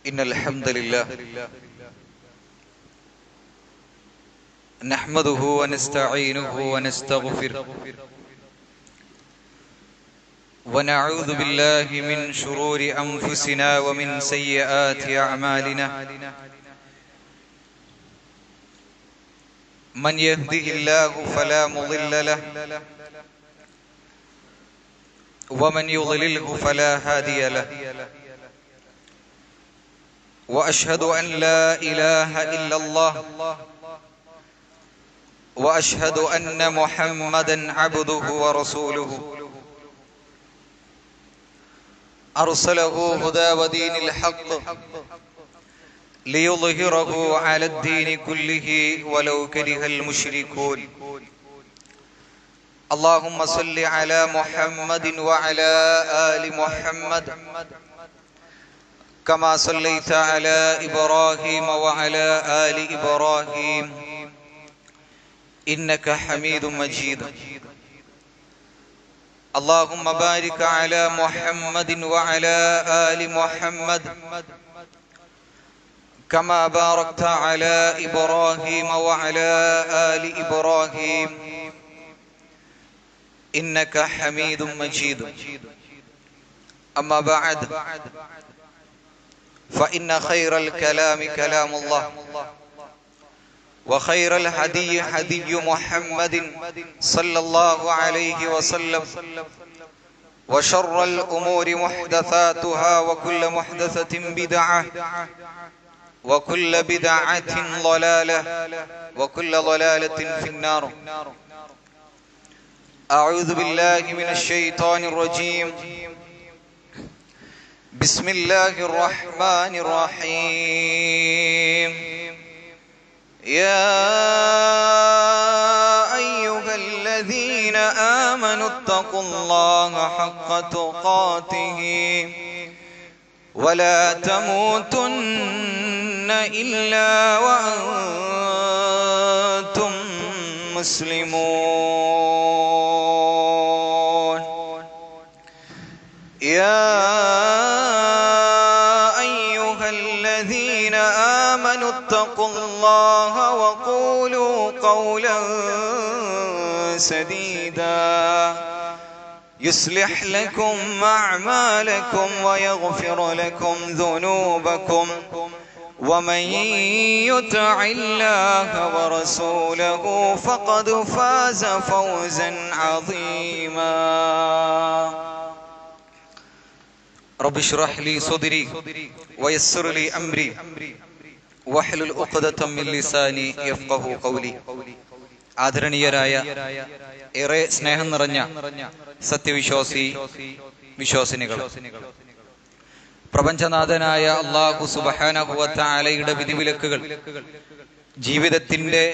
إن الحمد لله نحمده ونستعينه ونستغفره ونعوذ بالله من شرور أنفسنا ومن سيئات أعمالنا من يهده الله فلا مضل له ومن يضلله فلا هادي له وأشهد أن لا إله إلا الله وأشهد أن محمدا عبده ورسوله أرسله هدى ودين الحق ليظهره على الدين كله ولو كره المشركون اللهم صل على محمد وعلى آل محمد كما صليت على إبراهيم وعلى آل إبراهيم إنك حميد مجيد اللهم بارك على محمد وعلى آل محمد كما باركت على إبراهيم وعلى آل إبراهيم إنك حميد مجيد أما بعد فإن خير الكلام كلام الله وخير الهدي هدي محمد صلى الله عليه وسلم وشر الأمور محدثاتها وكل محدثة بدعة وكل بدعة ضلالة وكل ضلالة في النار أعوذ بالله من الشيطان الرجيم بسم الله الرحمن الرحيم يا أيها الذين آمنوا اتقوا الله حق تقاته ولا تموتن إلا وأنتم مسلمون يا أيها الذين آمنوا اتقوا الله وقولوا قولا سديدا يصلح لكم أعمالكم ويغفر لكم ذنوبكم ومن يطع الله ورسوله فقد فاز فوزا عظيما رب اشرح لي صدري ويسر لي أمري واحلل عقدة من لساني يفقهوا قولي ആദരണീയരായ ഏറെ സ്നേഹം നിറഞ്ഞ വിശ്വാസിനികൾ, പ്രപഞ്ചനാഥനായ അല്ലാഹു സുബ്ഹാനഹു വ തആലയുടെ വിധിവിലക്കുകൾ ജീവിതത്തിന്റെ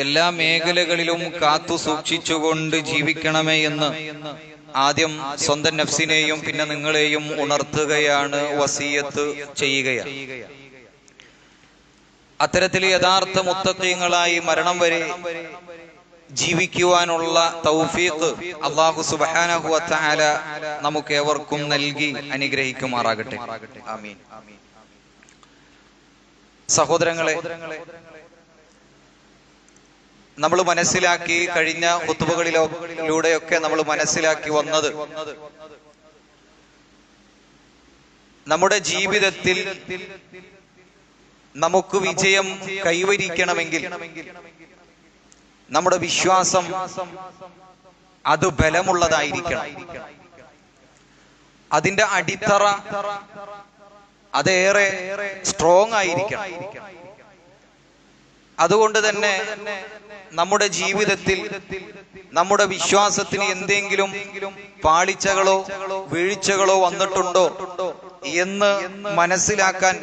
എല്ലാ മേഖലകളിലും കാത്തു സൂക്ഷിച്ചുകൊണ്ട് ജീവിക്കണമേ എന്ന് ആദ്യം സ്വന്തം നഫ്സിനെയും പിന്നെ നിങ്ങളെയും ഉണർത്തുകയാണ്, വസിയത്ത് ചെയ്യുകയാണ്. അത്തരത്തിൽ യഥാർത്ഥ മുത്തഖീങ്ങളായി മരണം വരെ ജീവിക്കുവാനുള്ള തൗഫീഖ് അല്ലാഹു സുബ്ഹാനഹു വ തആല നമുക്കേവർക്കും നൽകി അനുഗ്രഹിക്കുമാറാകട്ടെ. ആമീൻ. സഹോദരങ്ങളെ, നമ്മൾ മനസ്സിലാക്കി കഴിഞ്ഞ ഖുതുബകളിലൂടെയൊക്കെ നമ്മൾ മനസ്സിലാക്കി വന്നത്, നമ്മുടെ ജീവിതത്തിൽ നമുക്ക് വിജയം കൈവരിക്കണമെങ്കിൽ നമ്മുടെ വിശ്വാസം അത് ബലമുള്ളതായിരിക്കണം. അതിന്റെ അടിത്തറ അതേറെ സ്ട്രോങ് ആയിരിക്കണം. അതുകൊണ്ട് തന്നെ നമ്മുടെ ജീവിതത്തിൽ നമ്മുടെ വിശ്വാസത്തിന് എന്തെങ്കിലും പാളിച്ചകളോ വീഴ്ചകളോ വന്നിട്ടുണ്ടോ എന്ന് മനസ്സിലാക്കാൻ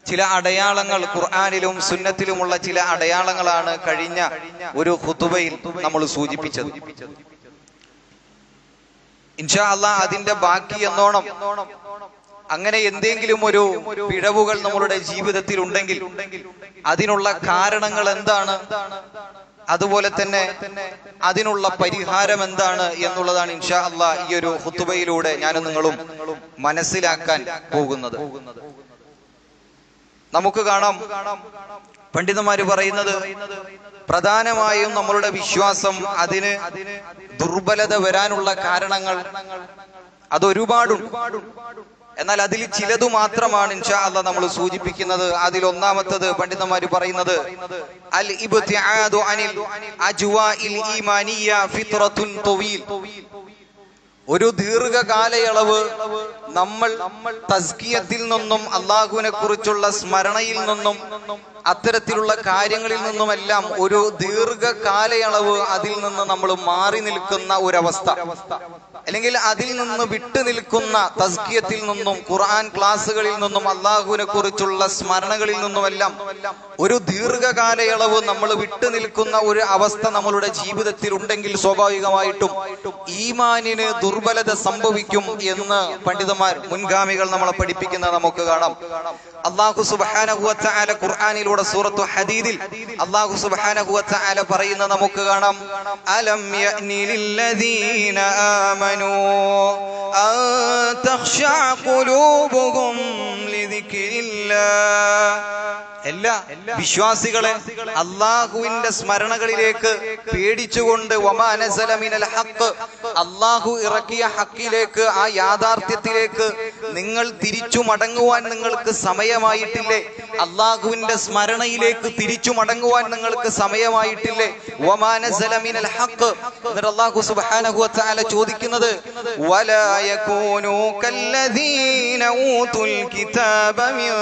ചില അടയാളങ്ങൾ, ഖുർആനിലും സുന്നത്തിലുമുള്ള ചില അടയാളങ്ങളാണ് കഴിഞ്ഞ ഒരു ഖുതുബയിൽ നമ്മൾ സൂചിപ്പിച്ചത്. ഇൻഷാ അല്ലാഹ് അതിന്റെ ബാക്കി എന്നോണം അങ്ങനെ എന്തെങ്കിലും ഒരു പിഴവുകൾ നമ്മളുടെ ജീവിതത്തിൽ ഉണ്ടെങ്കിൽ അതിനുള്ള കാരണങ്ങൾ എന്താണ്, അതുപോലെ തന്നെ അതിനുള്ള പരിഹാരം എന്താണ് എന്നുള്ളതാണ് ഇൻഷാ അല്ലാഹ് ഈ ഒരു ഖുതുബയിലൂടെ ഞാനും നിങ്ങളും മനസ്സിലാക്കാൻ പോകുന്നത്. നമുക്ക് കാണാം പണ്ഡിതന്മാര് പറയുന്നത് പ്രധാനമായും നമ്മളുടെ വിശ്വാസം അതിന് ദുർബലത വരാനുള്ള കാരണങ്ങൾ അതൊരുപാടുണ്ട്. എന്നാൽ അതിൽ ചിലതു മാത്രമാണ് ഇൻഷാ അല്ലാഹ് നമ്മൾ സൂചിപ്പിക്കുന്നത്. അതിൽ ഒന്നാമത്തത് പണ്ഡിതന്മാര് പറയുന്നത് അൽ ഇബ്തിആദു അനിൽ അജ്വാഇൽ ഈമാനിയ്യ ഫിത്രത്തുൻ തവീൽ. ഒരു ദീർഘകാലയളവ് നമ്മൾ തസ്കിയത്തിൽ നിന്നും അള്ളാഹുവിനെ കുറിച്ചുള്ള സ്മരണയിൽ നിന്നും അത്തരത്തിലുള്ള കാര്യങ്ങളിൽ നിന്നുമെല്ലാം ഒരു ദീർഘകാലയളവ് അതിൽ നിന്ന് നമ്മൾ മാറി നിൽക്കുന്ന ഒരവസ്ഥ, അല്ലെങ്കിൽ അതിൽ നിന്ന് വിട്ടു നിൽക്കുന്ന തസ്കിയത്തിൽ നിന്നും ഖുർആൻ ക്ലാസ്സുകളിൽ നിന്നും അള്ളാഹുവിനെ കുറിച്ചുള്ള സ്മരണകളിൽ നിന്നുമെല്ലാം ഒരു ദീർഘകാലയളവ് നമ്മൾ വിട്ടു നിൽക്കുന്ന ഒരു അവസ്ഥ നമ്മളുടെ ജീവിതത്തിൽ ഉണ്ടെങ്കിൽ സ്വാഭാവികമായിട്ടും ഈമാനിന് ദുർബലത സംഭവിക്കും എന്ന് പണ്ഡിതന്മാർ മുൻഗാമികൾ നമ്മളെ പഠിപ്പിക്കുന്നത് നമുക്ക് കാണാം. അല്ലാഹു സുബ്ഹാനഹു വ തആല ഖുർആനിലൂടെ സൂറത്തു ഹദീദിൽ അല്ലാഹു സുബ്ഹാനഹു വ തആല പറയുന്നത് നമുക്ക് കാണാം. അലം യഅനി ലില്ലദീന ആമനൂ അൻ തഖ്ശഅ ഖുലൂബുഹും ലിദിക്രില്ലാഹ്. എല്ലാ വിശ്വാസികളെ അള്ളാഹുവിന്റെ സ്മരണകളിലേക്ക് പേടിച്ചുകൊണ്ട് വമാ നസല മിനൽ ഹഖ്, അള്ളാഹു ഇറക്കിയ ഹക്കിലേക്ക്, ആ യാഥാർത്ഥ്യത്തിലേക്ക് നിങ്ങൾ തിരിച്ചു മടങ്ങുവാൻ നിങ്ങൾക്ക് സമയമായിട്ടില്ലേ? അള്ളാഹുവിന്റെ സ്മരണയിലേക്ക് തിരിച്ചു മടങ്ങുവാൻ നിങ്ങൾക്ക് സമയമായിട്ടില്ലേ? വമാ നസല മിനൽ ഹഖ്. എന്നിട്ട് അല്ലാഹു സുബ്ഹാനഹു വ തആല ചോദിക്കുന്നത് വലാ യകൂനൂ കല്ലദീന ഊതുൽ കിതാബ മിൻ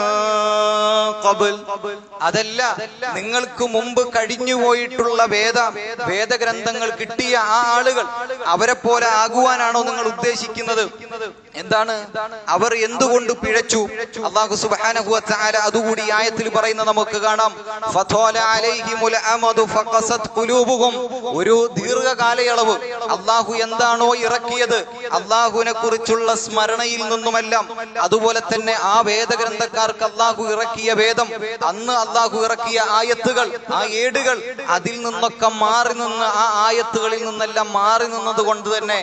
ഖബൽ. അതല്ല, നിങ്ങൾക്ക് മുമ്പ് കഴിഞ്ഞുപോയിട്ടുള്ള വേദഗ്രന്ഥങ്ങൾ കിട്ടിയ ആ ആളുകൾ, അവരെ പോലെ ആകുവാനാണോ നിങ്ങൾ ഉദ്ദേശിക്കുന്നത്? എന്താണ് അവർ എന്തുകൊണ്ട് പിഴച്ചു? അല്ലാഹു സുബ്ഹാനഹു വ തആല അതുകൂടി ആയത്തിൽ പറയുന്നത് നമുക്ക് കാണാം. ഫതല അലൈഹിമുൽ അമദു ഫഖസത് ഖുലൂബുഹും. ഒരു ദീർഘകാലയളവ് അല്ലാഹു എന്താണോ ഇറക്കിയത് അല്ലാഹുവിനെ കുറിച്ചുള്ള സ്മരണയിൽ നിന്നുമെല്ലാം, അതുപോലെ തന്നെ ആ വേദഗ്രന്ഥക്കാർക്ക് അല്ലാഹു ഇറക്കിയ വേദം, അന്ന് അല്ലാഹു ഇറക്കിയ ആയത്തുകൾ, ആ ഏടുകൾ, അതിൽ നിന്നൊക്കെ മാറി നിന്ന്, ആ ആയത്തുകളിൽ നിന്നെല്ലാം മാറി നിന്നത് കൊണ്ട് തന്നെ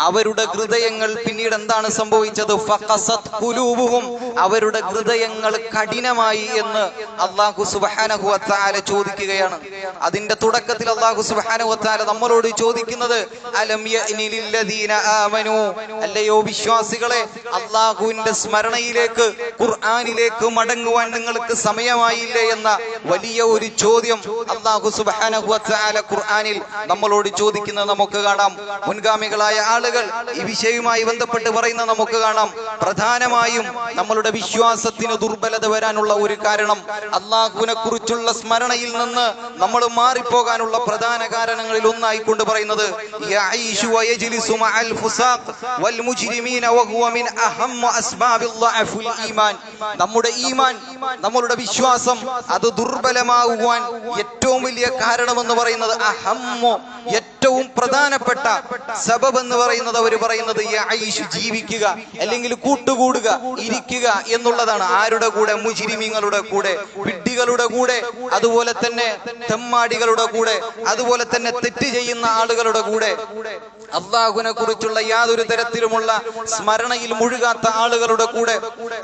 അവരുടെ ഹൃദയങ്ങൾ പിന്നീട് എന്താണ് സംഭവിച്ചത്? ഫഖസത് ഖുലൂബുഹും. അവരുടെ ഹൃദയങ്ങൾ കഠിനമായി എന്ന് അല്ലാഹു സുബ്ഹാനഹു വ തആല ചോദിക്കുകയാണ്. അതിന്റെ തുടക്കത്തിൽ അല്ലാഹു സുബ്ഹാനഹു വ തആല നമ്മളോട് ചോദിക്കുന്നത് അലം യഅനി ലില്ലദീന ആമനൂ, അല്ലയോ വിശ്വാസികളെ, അല്ലാഹുവിന്റെ സ്മരണയിലേക്ക്, ഖുർആനിലേക്ക് മടങ്ങുവാൻ നിങ്ങൾക്ക് സമയമായില്ലേ എന്ന വലിയ ഒരു ചോദ്യം അല്ലാഹു സുബ്ഹാനഹു വ തആല ഖുർആനിൽ നമ്മളോട് ചോദിക്കുന്നത് നമുക്ക് കാണാം. മുൻഗാമികളായ ആളുകൾ ഈ വിഷയവുമായി ബന്ധപ്പെട്ട് പറയുന്നത് നമുക്ക് കാണാം. പ്രധാനമായും നമ്മളുടെ വിശ്വാസത്തിന് ദുർബലത വരാനുള്ള ഒരു കാരണം, അല്ലാഹുവിനെ കുറിച്ചുള്ള സ്മരണയിൽ നിന്ന് നമ്മൾ മാറിപ്പോകാനുള്ള പ്രധാന കാരണങ്ങളിൽ ഒന്നായിക്കൊണ്ട് പറയുന്നത് യഈശു വയജ്ലിസു മഅൽ ഫുസാഖ് വൽ മുജ്രിമീന വഹുവ മിൻ അഹമ്മ അസ്ബാബിൽ ളഅഫുൽ ഈമാൻ. നമ്മുടെ ഈമാൻ, നമ്മളുടെ വിശ്വാസം അത് ദുർബലമാകുവാൻ ഏറ്റവും വലിയ കാരണമെന്ന് പറയുന്നത്, അഹമ്മു ഏറ്റവും പ്രധാനപ്പെട്ട സബബ് എന്ന് പറയുന്നത്, അവർ പറയുന്നത് യഈശു ജീവിക്കുക, അല്ലെങ്കിൽ കൂട്ടുകൂടുക, ഇരിക്കുക എന്നുള്ളതാണ്. ആരുടെ കൂടെ? മുജ്രിമീങ്ങളുടെ കൂടെ, വിഡ്ഢികളുടെ കൂടെ, അതുപോലെ തന്നെ തെമ്മാടികളുടെ കൂടെ, അതുപോലെ തന്നെ തെറ്റ് ചെയ്യുന്ന ആളുകളുടെ കൂടെ, അല്ലാഹുവിനെ കുറിച്ചുള്ള യാതൊരു തരത്തിലുമുള്ള സ്മരണയിൽ മുഴുകാത്ത ആളുകളുടെ കൂടെ,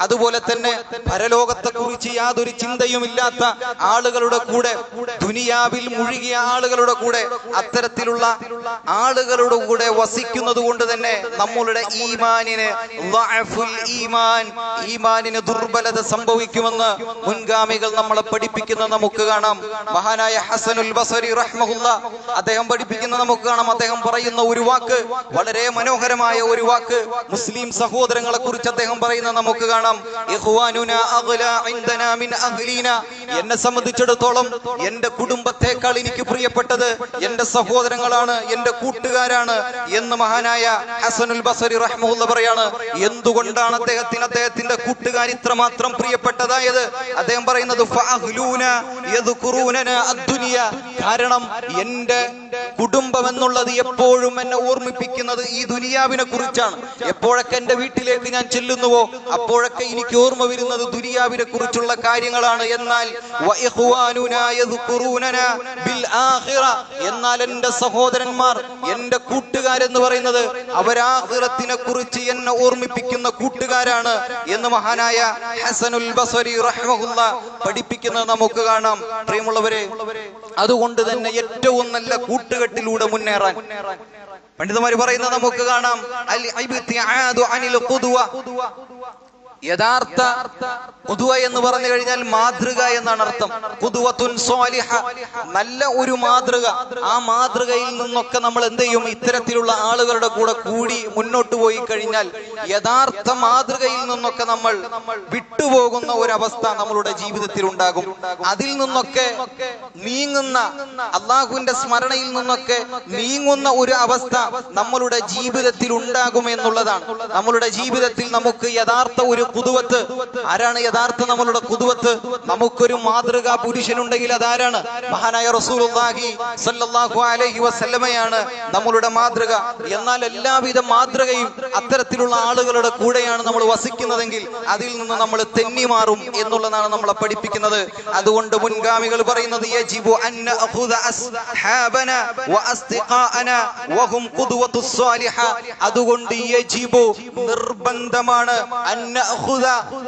അതുപോലെ തന്നെ പരലോകത്തെ കുറിച്ച് യാതൊരു ചിന്തയുമില്ലാത്ത ആളുകളുടെ കൂടെ, ദുനിയാവിൽ മുഴുകിയ ആളുകളുടെ കൂടെ, അത്തരത്തിലുള്ള ആളുകളുടെ കൂടെ വസിക്കുന്നത് കൊണ്ട് തന്നെ നമ്മളുടെ ഈമാനിന് ഈമാനിന് ദുർബലത സംഭവിക്കുമെന്ന് മുൻഗാമികൾ നമ്മളെ പഠിപ്പിക്കുന്നത് നമുക്ക് കാണാം. മഹാനായ ഹസനുൽ ബസരി റഹ്മഹുല്ലാഹ് അദ്ദേഹം പഠിപ്പിക്കുന്നത് നമുക്ക് കാണാം. അദ്ദേഹം പറയുന്ന ഒരു വാക്ക്, വളരെ മനോഹരമായ ഒരു വാക്ക്, മുസ്ലിം സഹോദരങ്ങളെ കുറിച്ച് അദ്ദേഹം പറയുന്നത് നമുക്ക് കാണാം. ഇഖ്വാനുനാ അഗ്ലാ ഇൻദനാ മിൻ അഹ്ലീനാ. എന്നെ സംബന്ധിച്ചിടത്തോളം എന്റെ കുടുംബത്തെക്കാൾ എനിക്ക് പ്രിയപ്പെട്ടത് എന്റെ സഹോദരങ്ങളാണ്, എന്റെ കൂട്ടുകാരാണ് എന്ന് മഹാനായ ഹസനുൽ ബസരി റഹ്മഹുല്ലാഹ് പറയാണ്. എന്തുകൊണ്ടാണ് അദ്ദേഹത്തിന്റെ കൂട്ടുകാർ ഇത്രമാത്രം പ്രിയപ്പെട്ടതായത്? അദ്ദേഹം പറയുന്നത് ഫഅഹ്ലൂനാ യദ്കുറൂനനാ അദ്ദുനിയ. കാരണം എന്റെ കുടുംബം എന്നുള്ളത് എപ്പോഴും എന്നെ ഓർമ്മിപ്പിക്കുന്നത് ഈ ദുനിയാവിനെ കുറിച്ചാണ്. എപ്പോഴൊക്കെ എന്റെ വീട്ടിലേക്ക് ഞാൻ ചെല്ലുന്നുവോ അപ്പോഴൊക്കെ എനിക്ക് ഓർമ്മ വരുന്നത് ദുനിയാവിനെ കുറിച്ചുള്ള കാര്യങ്ങളാണ്. എന്നാൽ എന്റെ സഹോദരന്മാർ, എന്റെ കൂട്ടുകാരെന്ന് പറയുന്നത് അവരാഖിറത്തിനെ കുറിച്ച് എന്നെ ഓർമ്മിപ്പിക്കുന്ന കൂട്ടുകാരാണ് എന്ന് മഹാനായ ഹസനുൽ ബസ്രി റഹ്മഹുല്ലാ പഠിപ്പിക്കുന്നത് നമുക്ക് കാണാം. പ്രിയമുള്ളവരെ, അതുകൊണ്ട് തന്നെ ഏറ്റവും നല്ല കൂട്ടുകെട്ടിലൂടെ മുന്നേറാൻ പണ്ഡിതന്മാർ പറയുന്നത് നമുക്ക് കാണാം. യഥാർത്ഥ ഖുദ്വ എന്ന് പറഞ്ഞു കഴിഞ്ഞാൽ മാതൃക എന്നാണ് അർത്ഥം. ഖുദ്വത്തുൻ സ്വാലിഹ, നല്ല ഒരു മാതൃക. ആ മാതൃകയിൽ നിന്നൊക്കെ നമ്മൾ എന്ത് ചെയ്യും? ഇത്തരത്തിലുള്ള ആളുകളുടെ കൂടെ കൂടി മുന്നോട്ട് പോയി കഴിഞ്ഞാൽ യഥാർത്ഥ മാതൃകയിൽ നിന്നൊക്കെ നമ്മൾ വിട്ടുപോകുന്ന ഒരവസ്ഥ നമ്മളുടെ ജീവിതത്തിൽ ഉണ്ടാകും. അതിൽ നിന്നൊക്കെ നീങ്ങുന്ന, അള്ളാഹുവിന്റെ സ്മരണയിൽ നിന്നൊക്കെ നീങ്ങുന്ന ഒരു അവസ്ഥ നമ്മളുടെ ജീവിതത്തിൽ ഉണ്ടാകും എന്നുള്ളതാണ്. നമ്മളുടെ ജീവിതത്തിൽ നമുക്ക് യഥാർത്ഥ ഒരു ഖുദ്വത്ത്, ആരാണ് യഥാർത്ഥ നമ്മളുടെ ഖുദ്വത്ത്? നമുക്കൊരു മാതൃകാ പുരുഷനുണ്ടെങ്കിൽ അതാരാണ്? മഹാനായ റസൂലുള്ളാഹി സ്വല്ലല്ലാഹു അലൈഹി വസല്ലമയാണ് നമ്മളുടെ മാതൃക. എന്നാൽ എല്ലാവിധ മാതൃകയും അത്തരത്തിലുള്ള ആളുകളുടെ കൂടെയാണ് നമ്മൾ വസിക്കുന്നതെങ്കിൽ അതിൽ നിന്ന് നമ്മൾ തെന്നിമാറും എന്നുള്ളതാണ് നമ്മളെ പഠിപ്പിക്കുന്നത്. അതുകൊണ്ട് മുൻഗാമികൾ പറയുന്നത് യജിബു അൻ നഅഖുദ അസ്ഹാബന വഅസ്തിഖാഅന വഹും ഖുദ്വത്തുസ് സ്വാലിഹ. അതുകൊണ്ട് യജിബു, നിർബന്ധമാണ്, അൻ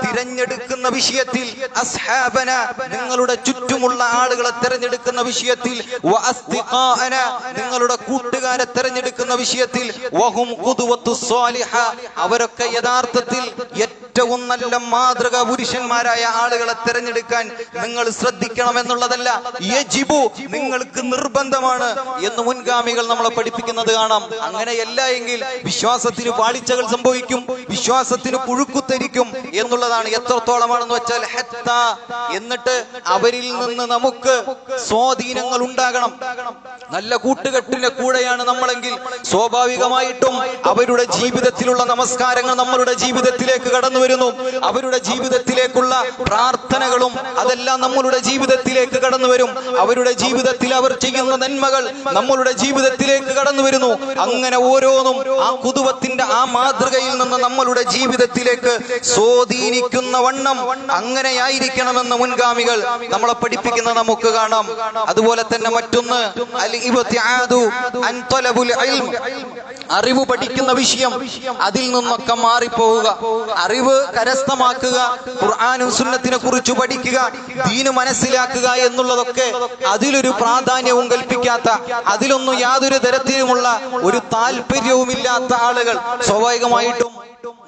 തിരഞ്ഞെടുക്കുന്ന വിഷയത്തിൽ, അസ്ഹാബന നിങ്ങളുടെ ചുറ്റുമുള്ള ആളുകളെ തിരഞ്ഞെടുക്കുന്ന വിഷയത്തിൽ, വഅസ്തിഖാഅന നിങ്ങളുടെ കൂട്ടുകാരെ തിരഞ്ഞെടുക്കുന്ന വിഷയത്തിൽ, വഹും ഖുദ്വത്തുസ് സ്വാലിഹ അവരൊക്കെ യഥാർത്ഥത്തിൽ ഏറ്റവും നല്ല മാതൃകാ പുരുഷന്മാരായ ആളുകളെ തിരഞ്ഞെടുക്കാൻ നിങ്ങൾ ശ്രദ്ധിക്കണം എന്നുള്ളതല്ല, യജിബു നിങ്ങൾക്ക് നിർബന്ധമാണ് എന്ന് മുൻഗാമികൾ നമ്മളെ പഠിപ്പിക്കുന്നത് കാണാം. അങ്ങനെയല്ല എങ്കിൽ വിശ്വാസത്തിന് പാളിച്ചകൾ സംഭവിക്കും, വിശ്വാസത്തിന് പുഴുക്കുത്തരിക്കും എന്നുള്ളതാണ്. എത്രത്തോളമാണെന്ന് വെച്ചാൽ ഹത്താ, എന്നിട്ട് അവരിൽ നിന്ന് നമുക്ക് സ്വാധീനങ്ങൾ ഉണ്ടാകണം. നല്ല കൂട്ടുകെട്ടിന്റെ കൂടെയാണ് നമ്മളെങ്കിൽ സ്വാഭാവികമായിട്ടും അവരുടെ ജീവിതത്തിലുള്ള നമസ്കാരങ്ങൾ നമ്മളുടെ ജീവിതത്തിലേക്ക് കടന്നു വരുന്നു. അവരുടെ ജീവിതത്തിലേക്കുള്ള പ്രാർത്ഥനകളും അതെല്ലാം നമ്മളുടെ ജീവിതത്തിലേക്ക് കടന്നു വരും. അവരുടെ ജീവിതത്തിൽ അവർ ചെയ്യുന്ന നന്മകൾ നമ്മളുടെ ജീവിതത്തിലേക്ക് കടന്നു വരുന്നു. അങ്ങനെ ഓരോന്നും ആ ഖുദ്വത്തിന്റെ ആ മാതൃകയിൽ നിന്ന് നമ്മളുടെ ജീവിതത്തിലേക്ക് സ്വാധീനിക്കുന്ന വണ്ണം അങ്ങനെയായിരിക്കണമെന്ന് മുൻഗാമികൾ നമ്മളെ പഠിപ്പിക്കുന്നത് നമുക്ക് കാണാം. അതുപോലെ തന്നെ മറ്റൊന്ന് അറിവ് പഠിക്കുന്ന വിഷയം, അതിൽ നിന്നൊക്കെ മാറിപ്പോവുക, അറിവ് കരസ്ഥമാക്കുക, ഖുർആനും സുന്നത്തിനെ കുറിച്ച് പഠിക്കുക, ദീന് മനസ്സിലാക്കുക എന്നുള്ളതൊക്കെ അതിലൊരു പ്രാധാന്യവും കൽപ്പിക്കാത്ത, അതിലൊന്നും യാതൊരു തരത്തിലുമുള്ള ഒരു താല്പര്യവുമില്ലാത്ത ആളുകൾ സ്വാഭാവികമായിട്ടും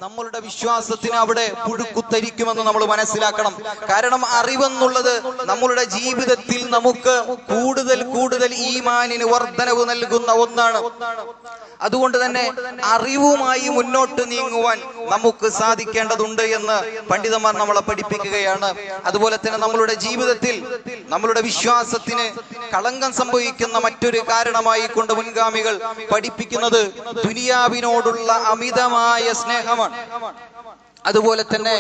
നമ്മളുടെ വിശ്വാസത്തിന് അവിടെ പുഴുക്കുത്തരിക്കുമെന്ന് നമ്മൾ മനസ്സിലാക്കണം. കാരണം അറിവെന്നുള്ളത് നമ്മളുടെ ജീവിതത്തിൽ നമുക്ക് കൂടുതൽ ഈമാനിന് വർധനവ് നൽകുന്ന ഒന്നാണ്. അതുകൊണ്ട് തന്നെ അറിവുമായി മുന്നോട്ട് നീങ്ങുവാൻ നമുക്ക് സാധിക്കേണ്ടതുണ്ട് എന്ന് പണ്ഡിതന്മാർ നമ്മളെ പഠിപ്പിക്കുകയാണ്. അതുപോലെ തന്നെ നമ്മളുടെ ജീവിതത്തിൽ നമ്മളുടെ വിശ്വാസത്തിന് കളങ്കം സംഭവിക്കുന്ന മറ്റൊരു കാരണമായി കൊണ്ട് മുൻഗാമികൾ പഠിപ്പിക്കുന്നത് ദുനിയാവിനോടുള്ള അമിതമായ സ്നേഹമാണ്. അതുപോലെ തന്നെ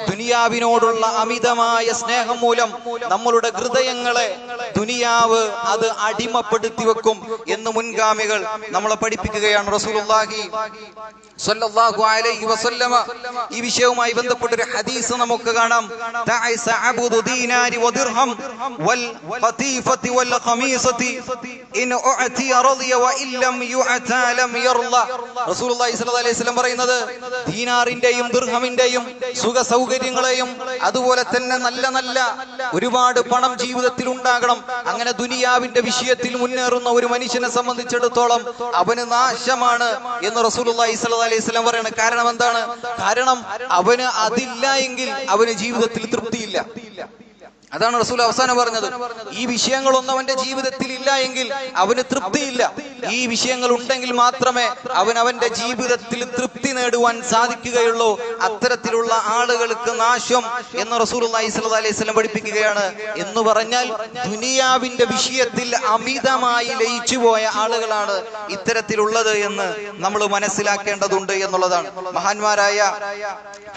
ദുനിയാവിനോടുള്ള അമിതമായ സ്നേഹം മൂലം നമ്മളുടെ ഹൃദയങ്ങളെ ദുനിയാവ് അത് അടിമപ്പെടുത്തി വെക്കും എന്ന് മുൻഗാമികൾ നമ്മളെ പഠിപ്പിക്കുകയാണ്. റസൂലുള്ളാഹി സ്വല്ലല്ലാഹു അലൈഹി വസല്ലമ ഈ വിഷയവുമായി ബന്ധപ്പെട്ട ഒരു ഹദീസ് നമുക്ക് കാണാം. തഅസ അബ്ദു ദീനാരി വദിർഹം വൽ ഖതീഫതി വൽ ഖമീസതി ഇൻ ഉഅതി റളിയ വ ഇല്ലം യുഅത ലം യർള. റസൂലുള്ളാഹി സ്വല്ലല്ലാഹു അലൈഹി വസല്ലം പറയുന്നത് ദീനാറിന്റെയും ദിർഹമിന്റെയും സുഖ സൗകര്യങ്ങളെയും അതുപോലെ തന്നെ നല്ല ഒരുപാട് പണം ജീവിതത്തിൽ ഉണ്ടാകണം. അങ്ങനെ ദുനിയാവിന്റെ വിഷയത്തിൽ മുന്നേറുന്ന ഒരു മനുഷ്യനെ സംബന്ധിച്ചിടത്തോളം അവന് നാശമാണ് എന്ന് റസൂലുള്ളാഹി സ്വല്ലല്ലാഹു അലൈഹി വസല്ലം പറയുന്നത്. കാരണം എന്താണ്? കാരണം അവന് അതില്ല എങ്കിൽ അവന് ജീവിതത്തിൽ തൃപ്തിയില്ല. അതാണ് റസൂൽ അവസാനം പറഞ്ഞത്. ഈ വിഷയങ്ങളൊന്നും അവന്റെ ജീവിതത്തിൽ ഇല്ല എങ്കിൽ അവന് തൃപ്തിയില്ല. ഈ വിഷയങ്ങൾ ഉണ്ടെങ്കിൽ മാത്രമേ അവന്റെ ജീവിതത്തിൽ തൃപ്തി നേടുവാൻ സാധിക്കുകയുള്ളൂ. അത്തരത്തിലുള്ള ആളുകൾക്ക് നാശം എന്ന് റസൂലുള്ളാഹി സ്വല്ലല്ലാഹു അലൈഹി വസല്ലം പഠിപ്പിക്കുകയാണ്. എന്ന് പറഞ്ഞാൽ ദുനിയാവിന്റെ വിഷയത്തിൽ അമിതമായി ലയിച്ചു പോയ ആളുകളാണ് ഇത്തരത്തിലുള്ളത് എന്ന് നമ്മൾ മനസ്സിലാക്കേണ്ടതുണ്ട് എന്നുള്ളതാണ്. മഹാന്മാരായ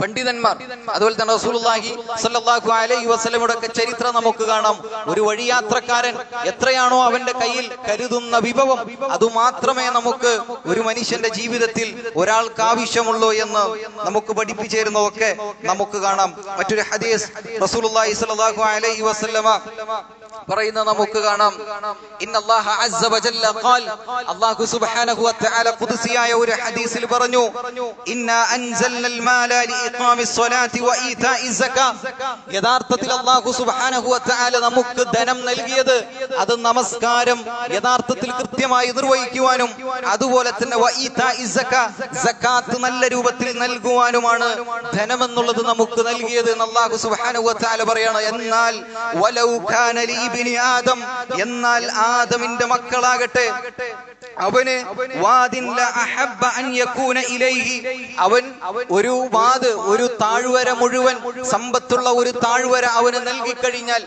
പണ്ഡിതന്മാർ അതുപോലെ തന്നെ റസൂലുള്ളാഹി സ്വല്ലല്ലാഹു അലൈഹി വസല്ലമയുടെ ചരിത്രം നമുക്ക് കാണാം. ഒരു വഴിയാത്രക്കാരൻ എത്രയാണോ അവന്റെ കയ്യിൽ കരുതുന്ന വിഭവം, അതുമാത്രമേ നമുക്ക് ഒരു മനുഷ്യന്റെ ജീവിതത്തിൽ ഒരാൾക്ക് ആവശ്യമുള്ളൂ എന്ന് നമുക്ക് പഠിപ്പിച്ചു തരുന്നതൊക്കെ നമുക്ക് കാണാം. മറ്റൊരു ഹദീസ് റസൂലുള്ളാഹി സ്വല്ലല്ലാഹു അലൈഹി വസല്ലമ പറയുന്ന നമുക്ക് കാണാം. ഇന്നല്ലാഹ അസ്സ വജല്ല ഖാൽ, അല്ലാഹു സുബ്ഹാനഹു വ തആല ഖുദ്സിയായ ഒരു ഹദീസിൽ പറഞ്ഞു, ഇന്നാ അൻസൽനൽ മാല ലിഇഖാമിസ് സ്വലാത്തി വ ഈതാഇസ് സക്കാ. യഥാർത്ഥത്തിൽ അല്ലാഹു സുബ്ഹാനഹു വ തആല നമുക്ക് ധനം നൽകിയത് അത് നമസ്കാരം യഥാർത്ഥത്തിൽ കൃത്യമായി നിർവഹിക്കുവാനും അതുപോലെ തന്നെ വ ഈതാഇസ് സക്കാ, സക്കാത്ത് നല്ല രൂപത്തിൽ നൽകുവാനുമാണ് ധനം എന്നുള്ളത് നമുക്ക് നൽകിയത് എന്ന് അല്ലാഹു സുബ്ഹാനഹു വ തആല പറയാണ്. എന്നാൽ വലൗ കാന ലി ഇബ്നി ആദം, എന്നാൽ ആദമിന്റെ മക്കളാകട്ടെ അവന് വാദിൻ ല അഹബ്ബ അൻ യകൂന ഇലൈഹി, അവൻ ഒരു വാദ്, ഒരു താഴ്വര മുഴുവൻ സമ്പത്തുള്ള ഒരു താഴ്വര അവന് നൽകിക്കഴിഞ്ഞാൽ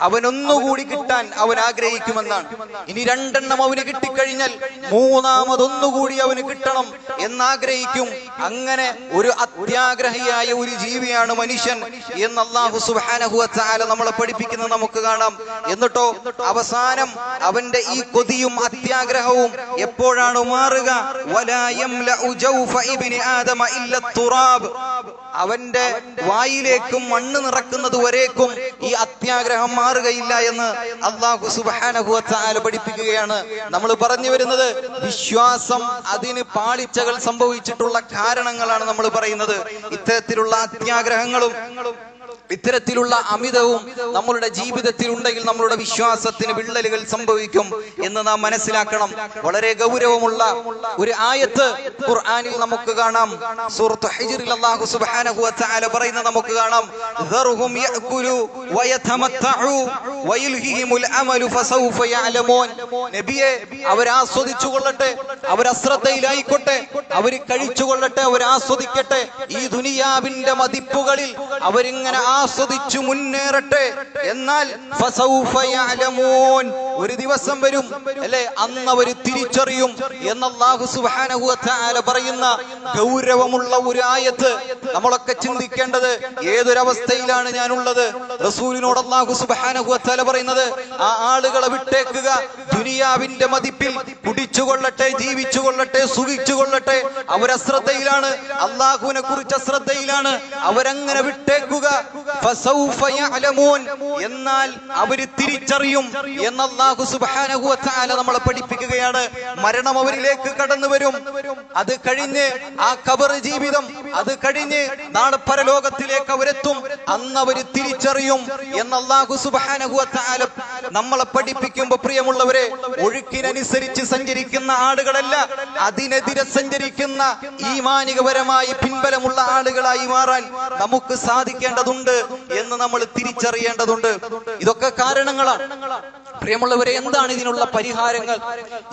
അവനൊന്നുകൂടി കിട്ടാൻ അവൻ ആഗ്രഹിക്കുമെന്നാണ്. ഇനി രണ്ടെണ്ണം അവന് കിട്ടിക്കഴിഞ്ഞാൽ മൂന്നാമതൊന്നുകൂടി അവന് കിട്ടണം എന്നാഗ്രഹിക്കും. അങ്ങനെ ഒരു അത്യാഗ്രഹിയായ ഒരു ജീവിയാണ് മനുഷ്യൻ എന്ന് അല്ലാഹു സുബ്ഹാനഹു വ തആല നമ്മളെ പഠിപ്പിക്കുന്നത് നമുക്ക് കാണാം. എന്നിട്ടോ അവസാനം അവന്റെ ഈ കൊതിയും അത്യാഗ്രഹവും എപ്പോഴാണ് മാറുക? വലാ യംലഉ ജൗഫ ഇബ്നി ആദമ ഇല്ല തുറാബ്, അവന്റെ വായിലേക്കും മണ്ണ് നിറക്കുന്നത് വരേക്കും ഈ അത്യാഗ്രഹം മാറുകയില്ല എന്ന് അല്ലാഹു സുബ്ഹാനഹു വ തആല പഠിപ്പിക്കുകയാണ്. നമ്മൾ പറഞ്ഞു വരുന്നത് വിശ്വാസം, അതിന് പാളിച്ചകൾ സംഭവിച്ചിട്ടുള്ള കാരണങ്ങളാണ് നമ്മൾ പറയുന്നത്. ഇത്തരത്തിലുള്ള അത്യാഗ്രഹങ്ങളും ഇത്തരത്തിലുള്ള അമിതവും നമ്മളുടെ ജീവിതത്തിൽ ഉണ്ടെങ്കിൽ നമ്മളുടെ വിശ്വാസത്തിന് വിള്ളലുകൾ സംഭവിക്കും എന്ന് നാം മനസ്സിലാക്കണം. വളരെ ഗൗരവമുള്ള ഒരു ആയത്ത് ഖുർആനിൽ നമുക്ക് കാണാം. സൂറത്ത് ഹിജ്റിൽ അല്ലാഹു സുബ്ഹാനഹു വ തആല പറയുന്നത് നമുക്ക് കാണാം, ദർഹും യഅകുലു വയതമത്തഉ വയൽഹിഹിമുൽ അമലു ഫസൗഫ യഅലമൂൻ. നബിയെ, അവർ ആസ്വദിച്ചു കൊള്ളട്ടെ, അവർ അശ്രദ്ധയിലായിക്കോട്ടെ, അവർ കഴിച്ചുകൊള്ളട്ടെ, അവർ ആസ്വദിക്കട്ടെ, ഈ ദുനിയാവിന്റെ മതിപ്പുകളിൽ അവരിങ്ങനെ ആസ്വദിച്ചു മുന്നേറട്ടെ. എന്നാൽ ഫസൗഫ യഅലമൂൻ, ഒരു ദിവസം വരും അല്ലെ, അന്ന് അവർ തിരിച്ചറിയും എന്ന് അല്ലാഹു സുബ്ഹാനഹു വ തആല പറയുന്ന ഗൗരവമുള്ള ഒരു ആയത്ത്. നമ്മളൊക്കെ ചിന്തിക്കേണ്ടത് ഏതൊരവസ്ഥയിലാണ് ഞാനുള്ളത്? റസൂലിനോട് അല്ലാഹു സുബ്ഹാനഹു വ തആല പറയുന്നത്, ആ ആളുകളെ വിട്ടേക്കുക, ദുനിയാവിന്റെ മതിപ്പിൽ കുടിച്ചുകൊള്ളട്ടെ, ജീവിച്ചുകൊള്ളട്ടെ, സുഖിച്ചുകൊള്ളട്ടെ, അവരശ്രദ്ധയിലാണ്, അല്ലാഹുവിനെ കുറിച്ച് അശ്രദ്ധയിലാണ്, അവരങ്ങനെ വിട്ടേക്കുക. ഫസൗഫ യഅലമൂൻ, എന്നാൽ അവർ തിരിച്ചറിയും എന്ന് അല്ലാഹു സുബ്ഹാനഹു വ തആല നമ്മളെ പഠിപ്പിക്കുകയാണ്. മരണം അവരിലേക്ക് കടന്നു വരും. അത് കഴിഞ്ഞ് ആ ഖബർ ജീവിതം, അത് കഴിഞ്ഞ് നാളെ പരലോകത്തിലേക്ക് അവരെത്തും. അന്ന് അവർ തിരിച്ചറിയും എന്ന് അല്ലാഹു സുബ്ഹാനഹു വ തആല നമ്മളെ പഠിപ്പിക്കുമ്പോൾ, പ്രിയമുള്ളവരെ, ഒഴുക്കിനനുസരിച്ച് സഞ്ചരിക്കുന്ന ആളുകളല്ല, അതിനെതിരെ സഞ്ചരിക്കുന്ന ഈമാനികപരമായി പിൻബലമുള്ള ആളുകളായി മാറാൻ നമുക്ക് സാധിക്കേണ്ടതുണ്ട് എന്ന് നമ്മൾ തിരിച്ചറിയേണ്ടതുണ്ട്. ഇതൊക്കെ കാരണങ്ങളാണ്. പ്രിയമുള്ളവരെ, എന്താണ് ഇതിനുള്ള പരിഹാരങ്ങൾ?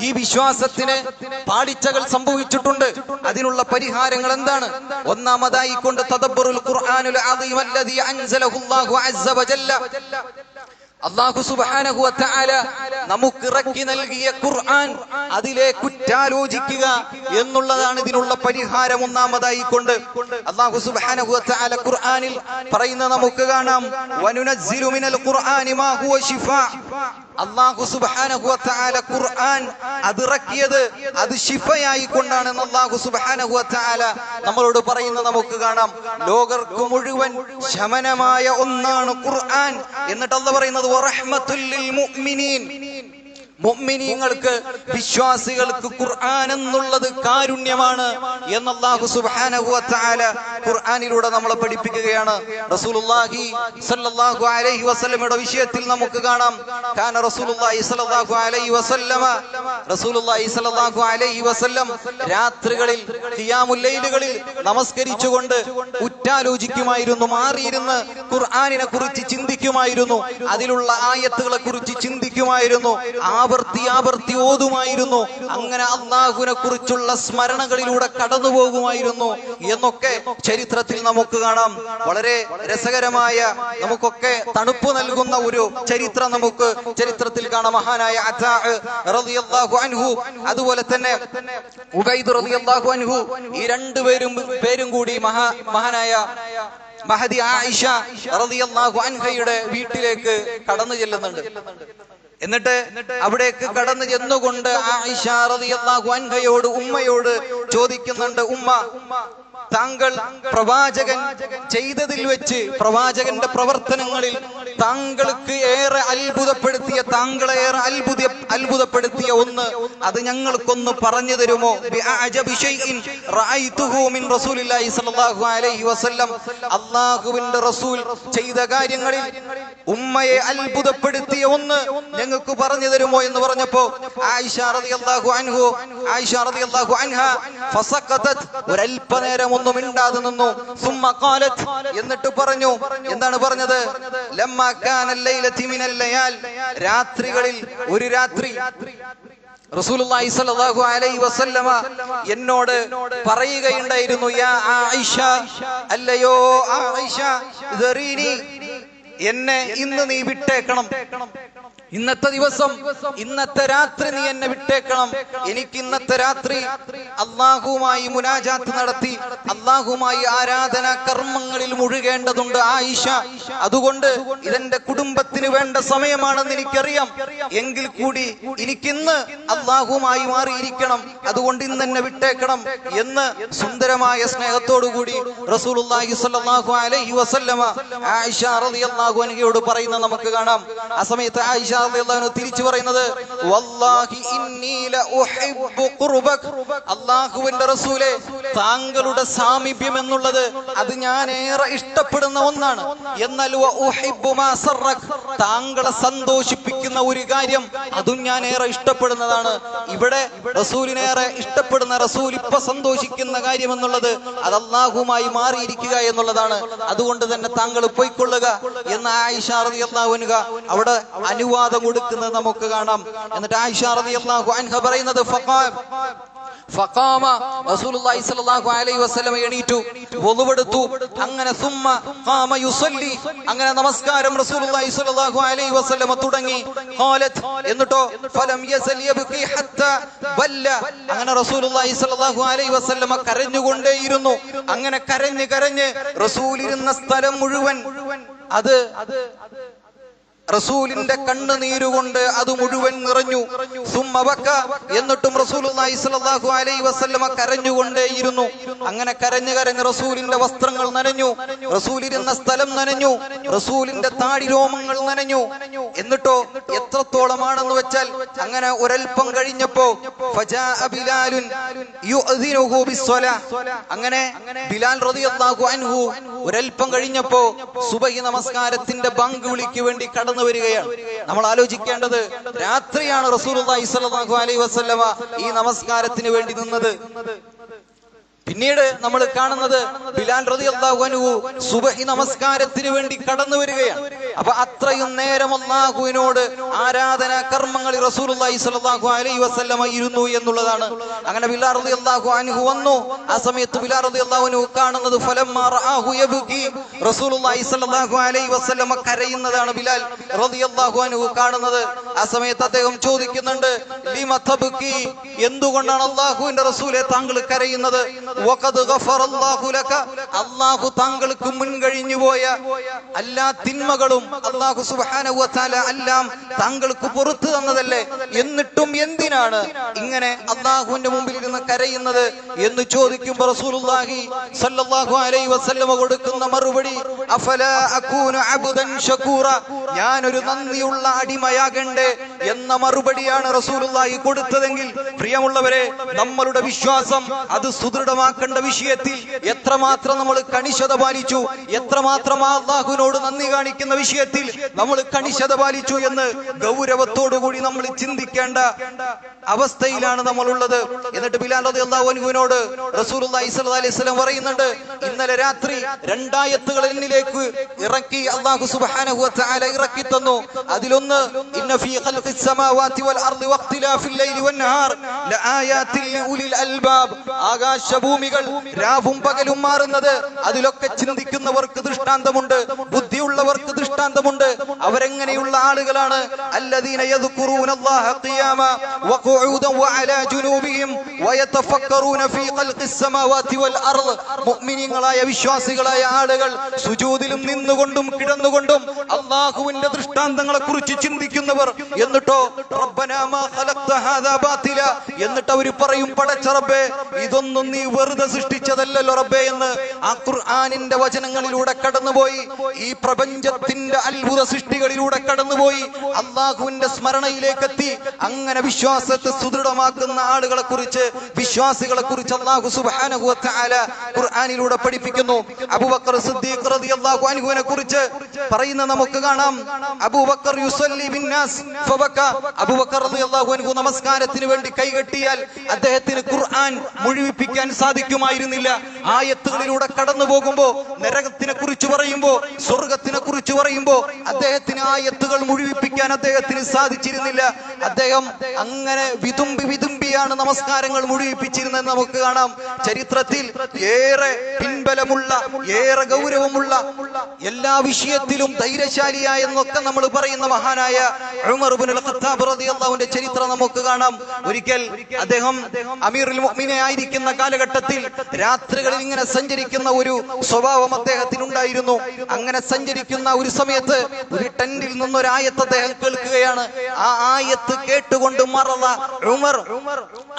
ഈ വിശ്വാസത്തിന് പാളിച്ചകൾ സംഭവിച്ചിട്ടുണ്ട്, അതിനുള്ള പരിഹാരങ്ങൾ എന്താണ്? ഒന്നാമതായി കൊണ്ട് തദബ്ബുറുൽ ഖുർആനുൽ അദീം അല്ലദീ അൻസലഹു അല്ലാഹു അസ്സ വജല്ല, അല്ലാഹു സുബ്ഹാനഹു വ തആല നമുക്ക് ഇറക്കി നൽകിയ ഖുർആൻ, അതിലെ കുറ്റാലോചിക്കുക എന്നുള്ളതാണ് ഇതിനുള്ള പരിഹാരം. ഒന്നാമതായി കൊണ്ട് അല്ലാഹു സുബ്ഹാനഹു വ തആല ഖുർആനിൽ പറയുന്ന നമുക്ക് കാണാം, വനുനസ്സിലു മിനൽ ഖുർആനി മാ ഹുവ ശിഫാ. അല്ലാഹു സുബ്ഹാനഹു വ തആല ഖുർആൻ അതിറക്കിയത് അത് ശിഫയായി കൊണ്ടാണ് എന്ന് അല്ലാഹു സുബ്ഹാനഹു വ തആല നമ്മളോട് പറയുന്നത് നമുക്ക് കാണാം. ലോകർക്ക് മുഴുവൻ ശമനമായ ഒന്നാണ് ഖുർആൻ. എന്നിട്ട് അല്ലാഹു പറയുന്നത് വറഹ്മത്തുൽ ലിൽ മുഅ്മിനീൻ, മുഅ്മിനീങ്ങൾക്ക്, വിശ്വാസികൾക്ക് ഖുർആൻ എന്നുള്ളത് കാരുണ്യമാണ് എന്ന് അല്ലാഹു സുബ്ഹാനഹു വ തആല ഖുർആനിലൂടെ നമ്മളെ പഠിപ്പിക്കുകയാണ്. റസൂലുള്ളാഹി സ്വല്ലല്ലാഹു അലൈഹി വസല്ലമയുടെ വിഷയത്തിൽ നമുക്ക് കാണാം, കാന റസൂലുള്ളാഹി സ്വല്ലല്ലാഹു അലൈഹി വസല്ലമ, റസൂലുള്ളാഹി സ്വല്ലല്ലാഹു അലൈഹി വസല്ലം രാത്രികളിൽ ഖിയാമുൽ ലൈലുകളിൽ നമസ്കരിച്ചുകൊണ്ട് ഉറ്റാലോചിക്കുമായിരുന്നു, മാറിയിരുന്ന് ഖുർആനിനെ കുറിച്ച് ചിന്തിക്കുമായിരുന്നു, അതിലുള്ള ആയത്തുകളെ കുറിച്ച് ചിന്തിക്കുമായിരുന്നു, ആവർത്തി ഓതുമായിരുന്നു. അങ്ങനെ അല്ലാഹുവിനെ കുറിച്ചുള്ള സ്മരണകളിലൂടെ കടന്നു പോകുമായിരുന്നു എന്നൊക്കെ ചരിത്രത്തിൽ നമുക്ക് കാണാം. വളരെ രസകരമായ, നമുക്കൊക്കെ തണുപ്പ് നൽകുന്ന ഒരു ചരിത്രം നമുക്ക് ചരിത്രത്തിൽ കാണാം. മഹാനായ അതാ റളിയല്ലാഹു അൻഹു, അതുപോലെ തന്നെ ഉബൈദ് റളിയല്ലാഹു അൻഹു, ഈ രണ്ടുപേരും കൂടി മഹാനായ മഹദി ആയിഷ റളിയല്ലാഹു അൻഹയുടെ വീട്ടിലേക്ക് കടന്നു ചെല്ലുന്നുണ്ട്. എന്നിട്ട് അവിടേക്ക് കടന്നു ചെന്നുകൊണ്ട് ആയിഷ റളിയല്ലാഹു അൻഹയോട് ഉമ്മയോട് ചോദിക്കുന്നുണ്ട്, ഉമ്മ, താങ്കൾ പ്രവാചകൻ ചെയ്തതിൽ വെച്ച് പ്രവാചകന്റെ പ്രവർത്തനങ്ങളിൽ താങ്കൾക്ക് ഏറെ അത്ഭുതപ്പെടുത്തിയ, താങ്കളെ ഏറെ അത്ഭുതപ്പെടുത്തിയ ഒന്ന് അത് ഞങ്ങൾക്കൊന്ന് പറഞ്ഞു തരുമോ? അള്ളാഹുവിന്റെ റസൂൽ ചെയ്ത കാര്യങ്ങളിൽ ഉമ്മയെ അത്ഭുതപ്പെടുത്തിയ ഒന്ന് ഞങ്ങൾക്ക് പറഞ്ഞു തരുമോ എന്ന് പറഞ്ഞപ്പോ ആയിഷ റളിയല്ലാഹു അൻഹ ഫസഖതത്, ഒരൽപനേരം ഒന്നും മിണ്ടാതെ നിന്നു. സുമ്മ ഖാലത്, എന്നിട്ട് പറഞ്ഞു. എന്താണ് പറഞ്ഞത്? ലമ്മാ കാന ലൈലതി മിനൽ ലയാൽ, രാത്രികളിൽ ഒരു രാത്രി റസൂലുള്ളാഹി സ്വല്ലല്ലാഹു അലൈഹി വസല്ലമ എന്നോട് പറയുകയുണ്ടായിരുന്നു, യാ ആയിഷ, അല്ലയോ ആയിഷ, ദരീനി, എന്നെ ഇന്ന് നീ വിട്ടേക്കണം, ഇന്നത്തെ ദിവസം, ഇന്നത്തെ രാത്രി നീ എന്നെ വിട്ടേക്കണം. എനിക്ക് ഇന്നത്തെ രാത്രി അള്ളാഹുമായി മുനാജാത്ത് നടത്തി അള്ളാഹുമായി ആരാധന കർമ്മങ്ങളിൽ മുഴുകേണ്ടതുണ്ട് ആയിഷ. അതുകൊണ്ട് ഇതെന്റെ കുടുംബത്തിന് വേണ്ട സമയമാണെന്ന് എനിക്കറിയാം. എങ്കിൽ കൂടി എനിക്കിന്ന് അള്ളാഹുമായി മാറിയിരിക്കണം. അതുകൊണ്ട് ഇന്ന് എന്നെ വിട്ടേക്കണം എന്ന് സുന്ദരമായ സ്നേഹത്തോടുകൂടി റസൂലുള്ളാഹി സ്വല്ലല്ലാഹു അലൈഹി വസല്ലമ ആയിഷ റളിയല്ലാഹു അൻഹയോട് പറയുന്ന നമുക്ക് കാണാം. ആ സമയത്ത് ആയിഷ തിരിച്ചു പറയുന്നത്, വല്ലാഹി ഇന്നി ലഉഹിബ്ബു ഖുർബക, അല്ലാഹുവിന്റെ റസൂലേ, താങ്കളുടെ സാമീപ്യം എന്നുള്ളത് അത് ഞാൻ ഏറെ ഇഷ്ടപ്പെടുന്ന ഒന്നാണ്. എന്നാൽ വഉഹിബ്ബു മാ സറക, താങ്കളെ സന്തോഷിപ്പിക്കുന്ന ഒരു കാര്യം അതും ഞാൻ ഏറെ ഇഷ്ടപ്പെടുന്നതാണ്. ഇവിടെ റസൂലിനേറെ ഇഷ്ടപ്പെടുന്ന, റസൂൽ ഇപ്പൊ സന്തോഷിക്കുന്ന കാര്യം എന്നുള്ളത് അത് അല്ലാഹുമായി മാറിയിരിക്കുക എന്നുള്ളതാണ്. അതുകൊണ്ട് തന്നെ താങ്കൾ പോയിക്കൊള്ളുക എന്ന് ആയിഷ റളിയല്ലാഹു അൻഹ അവിടെ അനുവാദം കൊടുക്കുന്നത് നമുക്ക് കാണാം. എന്നിട്ട് ആയിഷ റളിയല്ലാഹു അൻഹ പറയുന്നത്, ഫഖാമ റസൂലുള്ളാഹി സ്വല്ലല്ലാഹു അലൈഹി വസല്ലം എണീറ്റു, വുളുവെടുത്തു. അങ്ങനെ സുമ്മ ഖാമ യുസല്ലി, അങ്ങനെ നമസ്കാരം റസൂലുള്ളാഹി സ്വല്ലല്ലാഹു അലൈഹി വസല്ലം തുടങ്ങി. ഖാലത്, എന്നിട്ടോ ഫലം യസൽ യബ്കി ഹത്താ ബല്ല, അങ്ങനെ റസൂലുള്ളാഹി സ്വല്ലല്ലാഹു അലൈഹി വസല്ലം കരഞ്ഞുകൊണ്ടേയിരുന്നു. അങ്ങനെ കരഞ്ഞ് കരഞ്ഞ് റസൂൽ ഇരുന്ന സ്ഥലം മുഴുവൻ അത് റസൂലിന്റെ കണ്ണുനീരുകൊണ്ട് അത് മുഴുവൻ നിറഞ്ഞു. സുമ്മബക്ക, എന്നിട്ടും റസൂലുള്ളാഹി സ്വല്ലല്ലാഹു അലൈഹി വസല്ലമ കരഞ്ഞുകൊണ്ടേയിരുന്നു. അങ്ങനെ കരഞ്ഞു കരഞ്ഞ് റസൂലിന്റെ വസ്ത്രങ്ങൾ നനഞ്ഞു, റസൂലിരുന്ന സ്ഥലം നനഞ്ഞു, റസൂലിന്റെ താടി രോമങ്ങൾ നനഞ്ഞു. എന്നിട്ടോ എത്രത്തോളമാണെന്ന് വെച്ചാൽ, അങ്ങനെ ഒരൽപ്പം കഴിഞ്ഞപ്പോ ഫജാഅ ബിലാലുൻ യുഅ്ദിനുഹു ബിസ്സലാ, അങ്ങനെ ബിലാൽ റളിയല്ലാഹു അൻഹു ഒരൽപ്പം കഴിഞ്ഞപ്പോ സുബഹി നമസ്കാരത്തിന്റെ ബാങ്ക് വിളിക്ക് വേണ്ടി കടന്നു വരികയാണ്. നമ്മൾ ആലോചിക്കേണ്ടത്, രാത്രിയാണ് റസൂലുള്ളാഹി സ്വല്ലല്ലാഹു അലൈഹി വസല്ലമ ഈ നമസ്കാരത്തിന് വേണ്ടി നിന്നത്. പിന്നീട് നമ്മൾ കാണുന്നത് ബിലാൽ റളിയല്ലാഹു അൻഹു സുബഹി നമസ്കാരത്തിന് വേണ്ടി കടന്നു വരികയാണ്. അപ്പൊ അത്രയും നേരം അല്ലാഹുവിനോട് ആരാധനാ കർമ്മങ്ങളിൽ റസൂലുള്ളാഹി സ്വല്ലല്ലാഹു അലൈഹി വസല്ലമ ഇരുന്നു എന്നുള്ളതാണ്. അങ്ങനെ ബിലാൽ റളിയല്ലാഹു അൻഹു വന്നു. ആ സമയത്ത് ബിലാൽ റളിയല്ലാഹു അൻഹു കാണുന്നത് ഫലമ്മാ റആഹു യബ്കി, റസൂലുള്ളാഹി സ്വല്ലല്ലാഹു അലൈഹി വസല്ലമ കരയുന്നതാണ് ബിലാൽ റളിയല്ലാഹു അൻഹു കാണുന്നത്. ആ സമയത്ത് അദ്ദേഹം ചോദിക്കുന്നുണ്ട്, ലിമ തബ്കി, എന്തുകൊണ്ടാണ് അല്ലാഹുവിന്റെ റസൂലേ താങ്കൾ കരയുന്നത്? അല്ലാഹു താങ്കൾക്ക് മുൻകഴിഞ്ഞു പോയ എല്ലാ തിന്മകളും അല്ലാഹു സുബ്ഹാനഹു വ തആല എല്ലാം താങ്കൾക്ക് പുറത്തു തന്നതല്ലേ, എന്നിട്ടും എന്തിനാണ് ഇങ്ങനെ അല്ലാഹുവിന്റെ മുമ്പിൽ ഇരുന്ന് കരയുന്നത് എന്ന് ചോദിക്കുമ്പോൾ റസൂലുള്ളാഹി സ്വല്ലല്ലാഹു അലൈഹി വസല്ലമ കൊടുക്കുന്ന മറുപടി, അഫലാ അകൂനു അബ്ദൻ ശകൂറ, ഞാനൊരു നന്ദിയുള്ള അടിമയാകണ്ടേ എന്ന മറുപടിയാണ് റസൂലുള്ളാഹി കൊടുത്തതെങ്കിൽ, പ്രിയമുള്ളവരെ, നമ്മളുടെ വിശ്വാസം അത് സുദൃഢമാക്കേണ്ട വിഷയത്തിൽ എത്രമാത്രം നമ്മൾ കണിശത പാലിച്ചു, എത്രമാത്രം അല്ലാഹുവിനോട് നന്ദി കാണിക്കുന്ന വിഷയത്തിൽ നമ്മൾ കണിശത പാലിച്ചു എന്ന് ഗൗരവത്തോടുകൂടി നമ്മൾ ചിന്തിക്കേണ്ട അവസ്ഥയിലാണ് നമ്മളുള്ളത്. എന്നിട്ട് ബിലാൽ റളിയല്ലാഹു അൻഹുവിനോട് റസൂലുള്ളാഹി സ്വല്ലല്ലാഹു അലൈഹി വസല്ലം പറയുന്നുണ്ട്, ഇന്നലെ രാത്രി 2 ആയത്തുകൾ എന്നിലേക്ക് ഇറക്കി അല്ലാഹു സുബ്ഹാനഹു വ തആല ഇറക്കി തന്നു. അതിലൊന്ന് ഇന്ന ഫീ ഖൽഖി السماوات والأرض واختلاف الليل والنهار لآيات لأولي الألباب ആകാശഭൂമികൾ രാവും പകലും മാറുന്നത് അതിലൊക്കെ ചിന്തിക്കുന്നവർക്ക് ദൃഷ്ടാന്തമുണ്ട്, ബുദ്ധിയുള്ളവർക്ക് ദൃഷ്ടാന്തമുണ്ട്. അവരെങ്ങനെയുള്ള ആളുകളാണ്? الذين يذكرون الله قياما وقعودا وعلى جنوبهم ويتفكرون في خلق السماوات والأرض. മുഅ്മിനീങ്ങളായ വിശ്വാസികളായ ആളുകൾ സുജൂദിലും നിന്നുകൊണ്ടും കിടന്നുകൊണ്ടും അല്ലാഹുവിന്റെ ദൃഷ്ടാന്തങ്ങളെ കുറിച്ച് ചിന്തിക്കുന്നവർ. എന്നിട്ടോ റബ്ബനാ മാ ഖലഖ്ത ഹാദാ ബാതില, എന്നിട്ട് അവർ പറയും, പടച്ച റബ്ബേ, ഇതൊന്നും നീ വെറുതെ സൃഷ്ടിച്ചതല്ലല്ലോ റബ്ബേ എന്ന്. ആ ഖുർആനിന്റെ വചനങ്ങളിലൂടെ കടന്നുപോയി, ഈ പ്രപഞ്ചത്തിന്റെ അത്ഭുത സൃഷ്ടികളിലൂടെ കടന്നുപോയി അല്ലാഹുവിന്റെ സ്മരണയിലേക്ക് എത്തി. അങ്ങനെ വിശ്വാസത്തെ സുദൃഢമാക്കുന്ന ആളുകളെ കുറിച്ച്, വിശ്വാസികളെ കുറിച്ച് അല്ലാഹു സുബ്ഹാനഹു വ തആല ഖുർആനിലൂടെ പഠിപ്പിക്കുന്നു. അബൂബക്കർ സിദ്ദീഖ് റളിയല്ലാഹു അൻഹുവിനെ കുറിച്ച് പറയുന്ന നമുക്ക് കാണാം. അബൂബക്കർ യുസല്ലി ബിന്നാസ് ഫബക. അബൂബക്കർ റളിയല്ലാഹു അൻഹു നമസ്കാരത്തിന് വേണ്ടി കൈകെട്ടിയാൽ അദ്ദേഹത്തിന് ഖുർആൻ മുഴുവിപ്പിക്കാൻ സാധിക്കുമായിരുന്നില്ല. ആയത്തുകളിലൂടെ കടന്നു പോകുമ്പോ നരകത്തിനെ കുറിച്ച് പറയുമ്പോ, സ്വർഗത്തിനെ കുറിച്ച് പറയുമ്പോ അദ്ദേഹത്തിന് ആയത്തുകൾ മുഴുവിപ്പിക്കാൻ അദ്ദേഹത്തിന് സാധിച്ചിരുന്നില്ല. അദ്ദേഹം അങ്ങനെ വിതുമ്പിയാണ് നമസ്കാരങ്ങൾ മുഴുവിപ്പിച്ചിരുന്നത് നമുക്ക് കാണാം. ചരിത്രത്തിൽ ഏറെ പിൻബലമുള്ള, ഏറെ ഗൗരവമുള്ള, എല്ലാ വിഷയത്തിലും ധൈര്യശാലിയായ എന്നൊക്കെ നമ്മൾ പറയുന്ന മഹാനായ ഉമർ ഇബ്നുൽ ഖത്താബ് റളിയല്ലാഹുവിന്റെ ചരിത്രം നമുക്ക് കാണാം. ഒരിക്കൽ അദ്ദേഹം അമീറുൽ മുഅ്മിനീൻ ആയിരിക്കുന്ന കാലഘട്ടത്തിൽ രാത്രികളിൽ ഇങ്ങനെ സഞ്ചരിക്കുന്ന ഒരു സ്വഭാവം അദ്ദേഹത്തിന് ഉണ്ടായിരുന്നു. അങ്ങനെ സഞ്ചരിക്കുന്ന ഒരു സമയത്ത് ഒരു ടെന്റിൽ നിന്നൊരു ആയത്ത് അദ്ദേഹം കേൾക്കുകയാണ്. ആ ആയത്ത് കേട്ടുകൊണ്ട് മറള ഉമർ,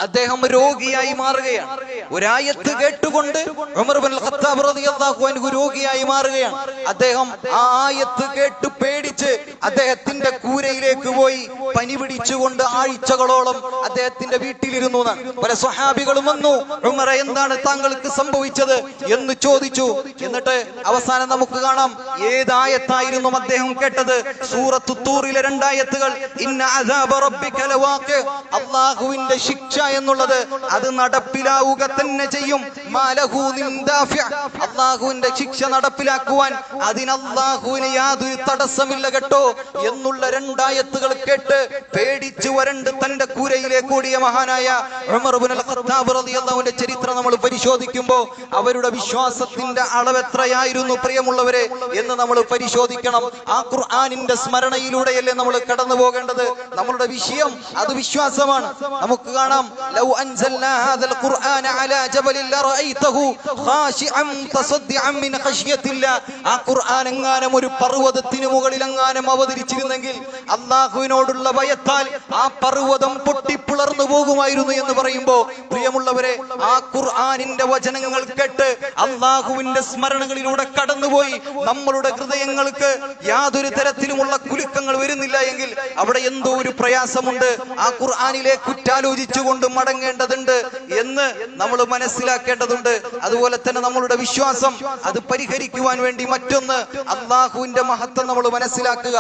അദ്ദേഹം രോഗിയായി മാറുകയാണ്. ഒരായത്ത് കേട്ടുകൊണ്ട് ഉമർ ഇബ്നുൽ ഖത്താബ് റളിയല്ലാഹു അൻഹു രോഗിയായി മാറുകയാണ്. അദ്ദേഹം ആ ആയത്ത് കേട്ട് പേടിച്ച് അദ്ദേഹത്തിന്റെ കൂരയിലേക്ക് പോയി പനി പിടിച്ചുകൊണ്ട് ആഴ്ചകളോളം അദ്ദേഹത്തിന്റെ വീട്ടിലിരുന്നു. പല സ്വഹാബികളും വന്നു, ഉമറെ എന്താണ് താങ്കൾക്ക് സംഭവിച്ചത് എന്ന് ചോദിച്ചു. എന്നിട്ട് അവസാനം നമുക്ക് കാണാം ഏതായത്തായിരുന്നു അദ്ദേഹം കേട്ടത്. സൂറത്തു തൂറിലെ 2 ആയത്തുകൾ. ഇന്ന അദാബ റബ്ബിക ലവാഖി, അല്ലാഹുവിന്റെ ശിക്ഷ എന്നുള്ളത് അത് നടപ്പിലാവുക തന്നെ ചെയ്യും. മാലഹു മിൻ ദാഫി, അല്ലാഹുവിന്റെ ശിക്ഷ നടപ്പിലാക്കുവാൻ അതിനല്ലാഹുവിന് യാതൊരു തടസ്സമില്ല കേട്ടോ എന്നുള്ള 2 ആയത്തുകൾ കേട്ട് പേടിച്ചു വരണ്ട് തന്റെ കൂരയിലേക്ക് ഓടിയ മഹാനായ ഉമർ ഇബ്നുൽ ഖത്താബ് റളിയല്ലാഹുവിന്റെ ചരിത്രം നമ്മൾ പരിശോധിക്കുമ്പോൾ അവരുടെ വിശ്വാസത്തിന്റെ അളവ് എത്രയായിരുന്നു പ്രിയമുള്ളവരെ എന്ന് നമ്മൾ പരിശോധിക്കണം. ആ ഖുർആനിന്റെ സ്മരണയിലൂടെയല്ലേ നമ്മൾ കടന്നു പോകേണ്ടത്. നമ്മളുടെ വിഷയം അത് വിശ്വാസമാണ്. നമുക്ക് കാണാം, ലൗ അൻസൽനാ ഹാദൽ ഖുർആന അലാ ജബലിൻ ലറഅയ്തഹു ഖാശിഅൻ തസദ്ദിഅൻ മിൻ ഖശ്യത്തില്ലാ. ആ ഖുർആൻ എങ്ങാനും ഒരു പർവ്വതത്തിന് മുകളിൽ എങ്ങാനും അവതരിച്ചിരുന്നെങ്കിൽ അല്ലാഹുവിനോടുള്ള ഭയത്താൽ ആ പർവ്വതം പൊട്ടിപ്പിളർന്നു പോകുമായിരുന്നു എന്ന് പറയുമ്പോൾ പ്രിയമുള്ളവരെ, ആ ഖുർആനിന്റെ വചനങ്ങൾ കേട്ട് അല്ലാഹുവിന്റെ സ്മരണകളിലൂടെ കടന്നുപോയി നമ്മളുടെ ഹൃദയങ്ങൾക്ക് യാതൊരു തരത്തിലുമുള്ള കുലുക്കങ്ങൾ വരുന്നില്ല എങ്കിൽ അവിടെ എന്തോ ഒരു പ്രയാസമുണ്ട്. ആ ഖുർആനിലെ കുറ്റാലോചിച്ചുകൊണ്ട് മടങ്ങേണ്ടതുണ്ട് എന്ന് നമ്മൾ മനസ്സിലാക്കേണ്ടതുണ്ട്. അതുപോലെ തന്നെ നമ്മളുടെ വിശ്വാസം അത് പരിഹരിക്കുവാൻ വേണ്ടി മറ്റൊന്ന് അല്ലാഹുവിന്റെ മഹത്വം നമ്മൾ മനസ്സിലാക്കുക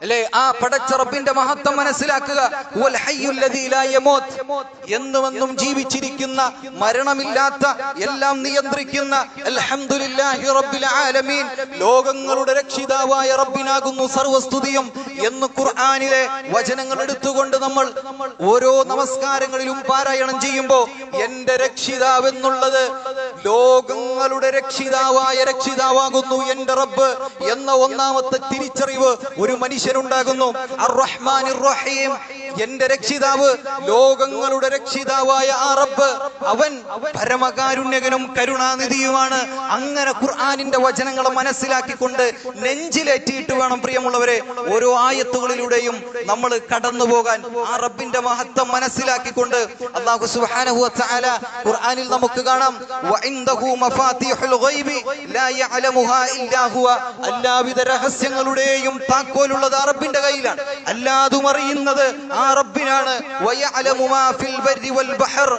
അല്ലേ? ആ പടച്ച റബ്ബിന്റെ മഹത്വം മനസ്സിലാക്കുക. ഹുവൽ ഹയ്യുൽ ലദീ ലാ യമൂത്ത്, എന്നുമെന്നും ജീവിച്ചിരിക്കുന്ന, മരണമില്ലാത്ത, എല്ലാം നിയന്ത്രിക്കുന്ന അൽഹംദുലില്ലാഹി റബ്ബിൽ ആലമീൻ, ലോകങ്ങളുടെ രക്ഷിതാവായ റബ്ബിനാകുന്നു സർവസ്തുതിയും എന്ന് ഖുർആനിലെ വചനങ്ങൾ എടുത്തുകൊണ്ട് നമ്മൾ ഓരോ നമസ്കാരങ്ങളിലും പാരായണം ചെയ്യുമ്പോൾ എന്റെ രക്ഷിതാവ് എന്നുള്ളത് ലോകങ്ങളുടെ രക്ഷിതാവായ രക്ഷിതാവാകുന്നു എന്റെ റബ്ബ് എന്ന ഒന്നാമത്തെ തിരിച്ചറിവ് ഒരു മനുഷ്യനുണ്ടാകുന്നു. അർ-റഹ്മാനിർ റഹീം, എന്റെ രക്ഷിതാവ്, ലോകങ്ങളുടെ രക്ഷിതാവായ ആ റബ്ബ്, അവൻ പരമകാരുണ്യകനും കരുണാനിധിയുമാണ്. അങ്ങനെ ഖുർആനിന്റെ വചനങ്ങളെ മനസ്സിലാക്കിക്കൊണ്ട് നെഞ്ചിലേറ്റിയിട്ട് വേണം പ്രിയമുള്ളവരെ ഓരോ ആയത്തുകളിലൂടെയും നമ്മൾ കടന്നു പോകാൻ. ആ റബ്ബിന്റെ മഹത്വം മനസ്സിലാക്കിക്കൊണ്ട് അല്ലാഹു സുബ്ഹാനഹു വ തആല ഖുർആനിൽ നമുക്ക് കാണാം, വഇൻദഹു മഫാത്തിഹുൽ ഗൈബി ലാ യഅലമുഹാ ഇല്ലാ ഹുവ, എല്ലാവിധ രഹസ്യങ്ങളുടെയും താക്കോലുള്ളത് ആ റബ്ബിന്റെ കയ്യിലാണ്. അല്ലാതും അറിയുന്നത് ആ ആ റബ്ബിനാണ്. വയഅലമു മാ ഫിൽ ബർരി വൽ ബഹർ,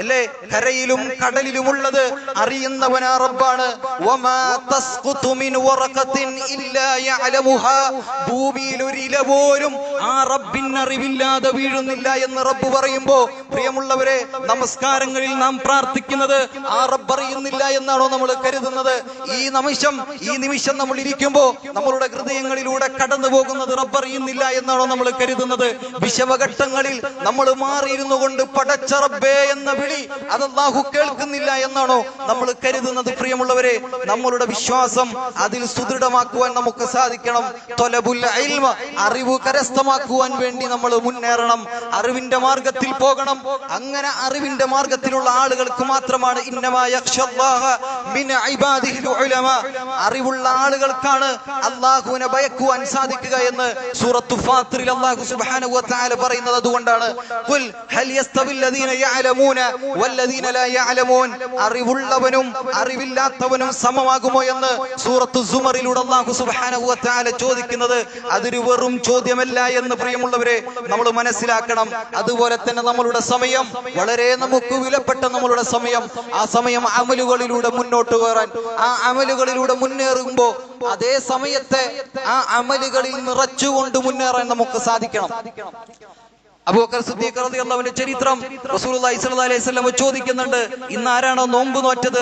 അല്ലേ, കരയിലും കടലിലുമുള്ളത് അറിയുന്നവൻ ആ റബ്ബാണ്. വമാ തസ്ഖുതു മിൻ വറഖത്തിൻ ഇല്ലാ യഅലമുഹാ, ഭൂമിയിൽ ഒരു ഇല പോലും ആ റബ്ബിന് അറിവില്ലാതെ വീഴുന്നില്ല എന്ന് റബ്ബ് പറയുമ്പോ, പ്രിയമുള്ളവരെ, നമസ്കാരങ്ങളിൽ നാം പ്രാർത്ഥിക്കുന്നത് ആ റബ്ബ് അറിയുന്നില്ല എന്നാണോ നമ്മൾ കരുതുന്നത്? ഈ നിമിഷം നമ്മൾ ഇരിക്കുമ്പോ നമ്മളുടെ ഹൃദയങ്ങളിലൂടെ കടന്നു പോകുന്നത് റബ്ബ് അറിയുന്നില്ല എന്നാണോ നമ്മൾ കരുതുന്നത്? വിഷമഘട്ടങ്ങളിൽ നമ്മൾ മാറിയിരുന്നു കൊണ്ട് പടച്ച റബ്ബേ എന്ന വിളി അത് അല്ലാഹു കേൾക്കുന്നില്ല എന്നാണോ നമ്മൾ കരുതുന്നത്? പ്രിയമുള്ളവരെ, നമ്മളുടെ വിശ്വാസം അതിൽ സുദൃഢമാക്കുവാൻ നമുക്ക് സാധിക്കണം. തൊലബുൽ ഇൽമ, അറിവ് കരസ്ഥമാക്കുവാൻ വേണ്ടി നമ്മൾ മുന്നേറണം, അറിവിന്റെ മാർഗത്തിൽ പോകണം. അങ്ങനെ അറിവിന്റെ മാർഗത്തിലുള്ള ആളുകൾക്ക് മാത്രമാണ് ഇന്നമാ യഖ്ശല്ലാഹ മിൻ ഇബാദിഹിൽ ഉലമ, അറിവുള്ള ആളുകൾക്കാണ് അല്ലാഹുവിനെ ഭയക്കുവാൻ സാധിക്കുക എന്ന് സൂറത്തു ഫാത്തിറിൽ അല്ലാഹു സുബ്ഹാനഹു വ തആല പറയുന്നത് അതുകൊണ്ടാണ്. ഖുൽ ഹൽ യസ്തവിൽ ലദീന യഅലമൂന വല്ലദീന ലാ യഅലമൂൻ, അറിവുള്ളവനും അറിവില്ലാത്തവനും സമമാകുമോ എന്ന് സൂറത്തു സുമറിലൂടെ അല്ലാഹു സുബ്ഹാനഹു വ തആല ചോദിക്കുന്നത് അതൊരു വെറും ചോദ്യമല്ല എന്ന് പ്രിയമുള്ളവരെ നമ്മൾ മനസ്സിലാക്കണം. അതുപോലെ തന്നെ നമ്മളുടെ സമയം വളരെ നമുക്ക് വിലപ്പെട്ട നമ്മളുടെ സമയം, ആ സമയം അമലുകളിലൂടെ മുന്നോട്ട് കയറാൻ, ആ അമലുകളിലൂടെ മുന്നേറുമ്പോ അതേ സമയത്തെ ആ അമലുകളിൽ നിറച്ചുകൊണ്ട് മുന്നേറാൻ നമുക്ക് സാധിക്കണം. അബൂബക്കർ സിദ്ദീഖ് റളിയല്ലാഹുവിന്റെ ചരിത്രം റസൂലുള്ളാഹി സ്വല്ലല്ലാഹു അലൈഹി വസല്ലം ചോദിക്കുന്നുണ്ട്, ഇന്ന് ആരാണോ നോമ്പ് നോറ്റത്?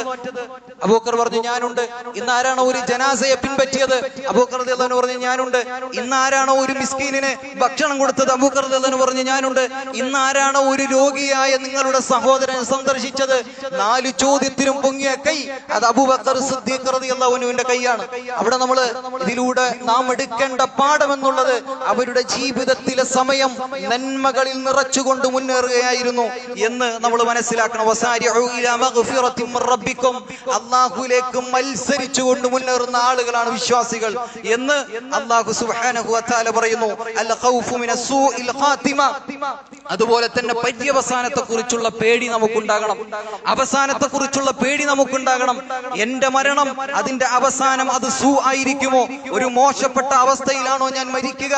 അബൂബക്കർ പറഞ്ഞു ഞാനുണ്ട്. ഇന്ന് ആരാണോ ഒരു ജനാസയെ പിൻപറ്റിയത്? അബൂബക്കർ റളിയല്ലാഹു പറഞ്ഞു ഞാനുണ്ട്. ഇന്ന് ആരാണോ ഒരു മിസ്കീനിന് ഭക്ഷണം കൊടുത്തത്? അബൂബക്കർ റളിയല്ലാഹു പറഞ്ഞു ഞാനുണ്ട്. ഇന്ന് ആരാണോ ഒരു രോഗിയായ നിങ്ങളുടെ സഹോദരനെ സന്ദർശിച്ചത്? 4 ചോദ്യത്തിനും പൊങ്ങിയ കൈ അത് അബൂബക്കർ സിദ്ദീഖ് റളിയല്ലാഹുവിന്റെ കൈയാണ്. അവിടെ നമ്മൾ ഇതിലൂടെ നാം എടുക്കേണ്ട പാഠമെന്നുള്ളത് അവരുടെ ജീവിതത്തിലെ സമയം നന്മ നിറച്ചുകൊണ്ട് മുന്നേറുകയായിരുന്നു എന്ന് നമ്മൾ മനസ്സിലാക്കണം. അല്ലാഹുവിലേക്ക് മത്സരിച്ചുകൊണ്ട് മുന്നേറുന്ന ആളുകളാണ് വിശ്വാസികൾ എന്ന് അല്ലാഹു സുബ്ഹാനഹു വ തആല പറയുന്നു. അൽ ഖൗഫു മിനസ് സൂഇൽ ഖാതിമ, അതുപോലെ തന്നെ പര്യവസാനത്തെ കുറിച്ചുള്ള പേടി നമുക്കുണ്ടാകണം. അവസാനത്തെ കുറിച്ചുള്ള പേടി നമുക്കുണ്ടാകണം. എന്റെ മരണം, അതിന്റെ അവസാനം അത് ആയിരിക്കുമോ? ഒരു മോശപ്പെട്ട അവസ്ഥയിലാണോ ഞാൻ മരിക്കുക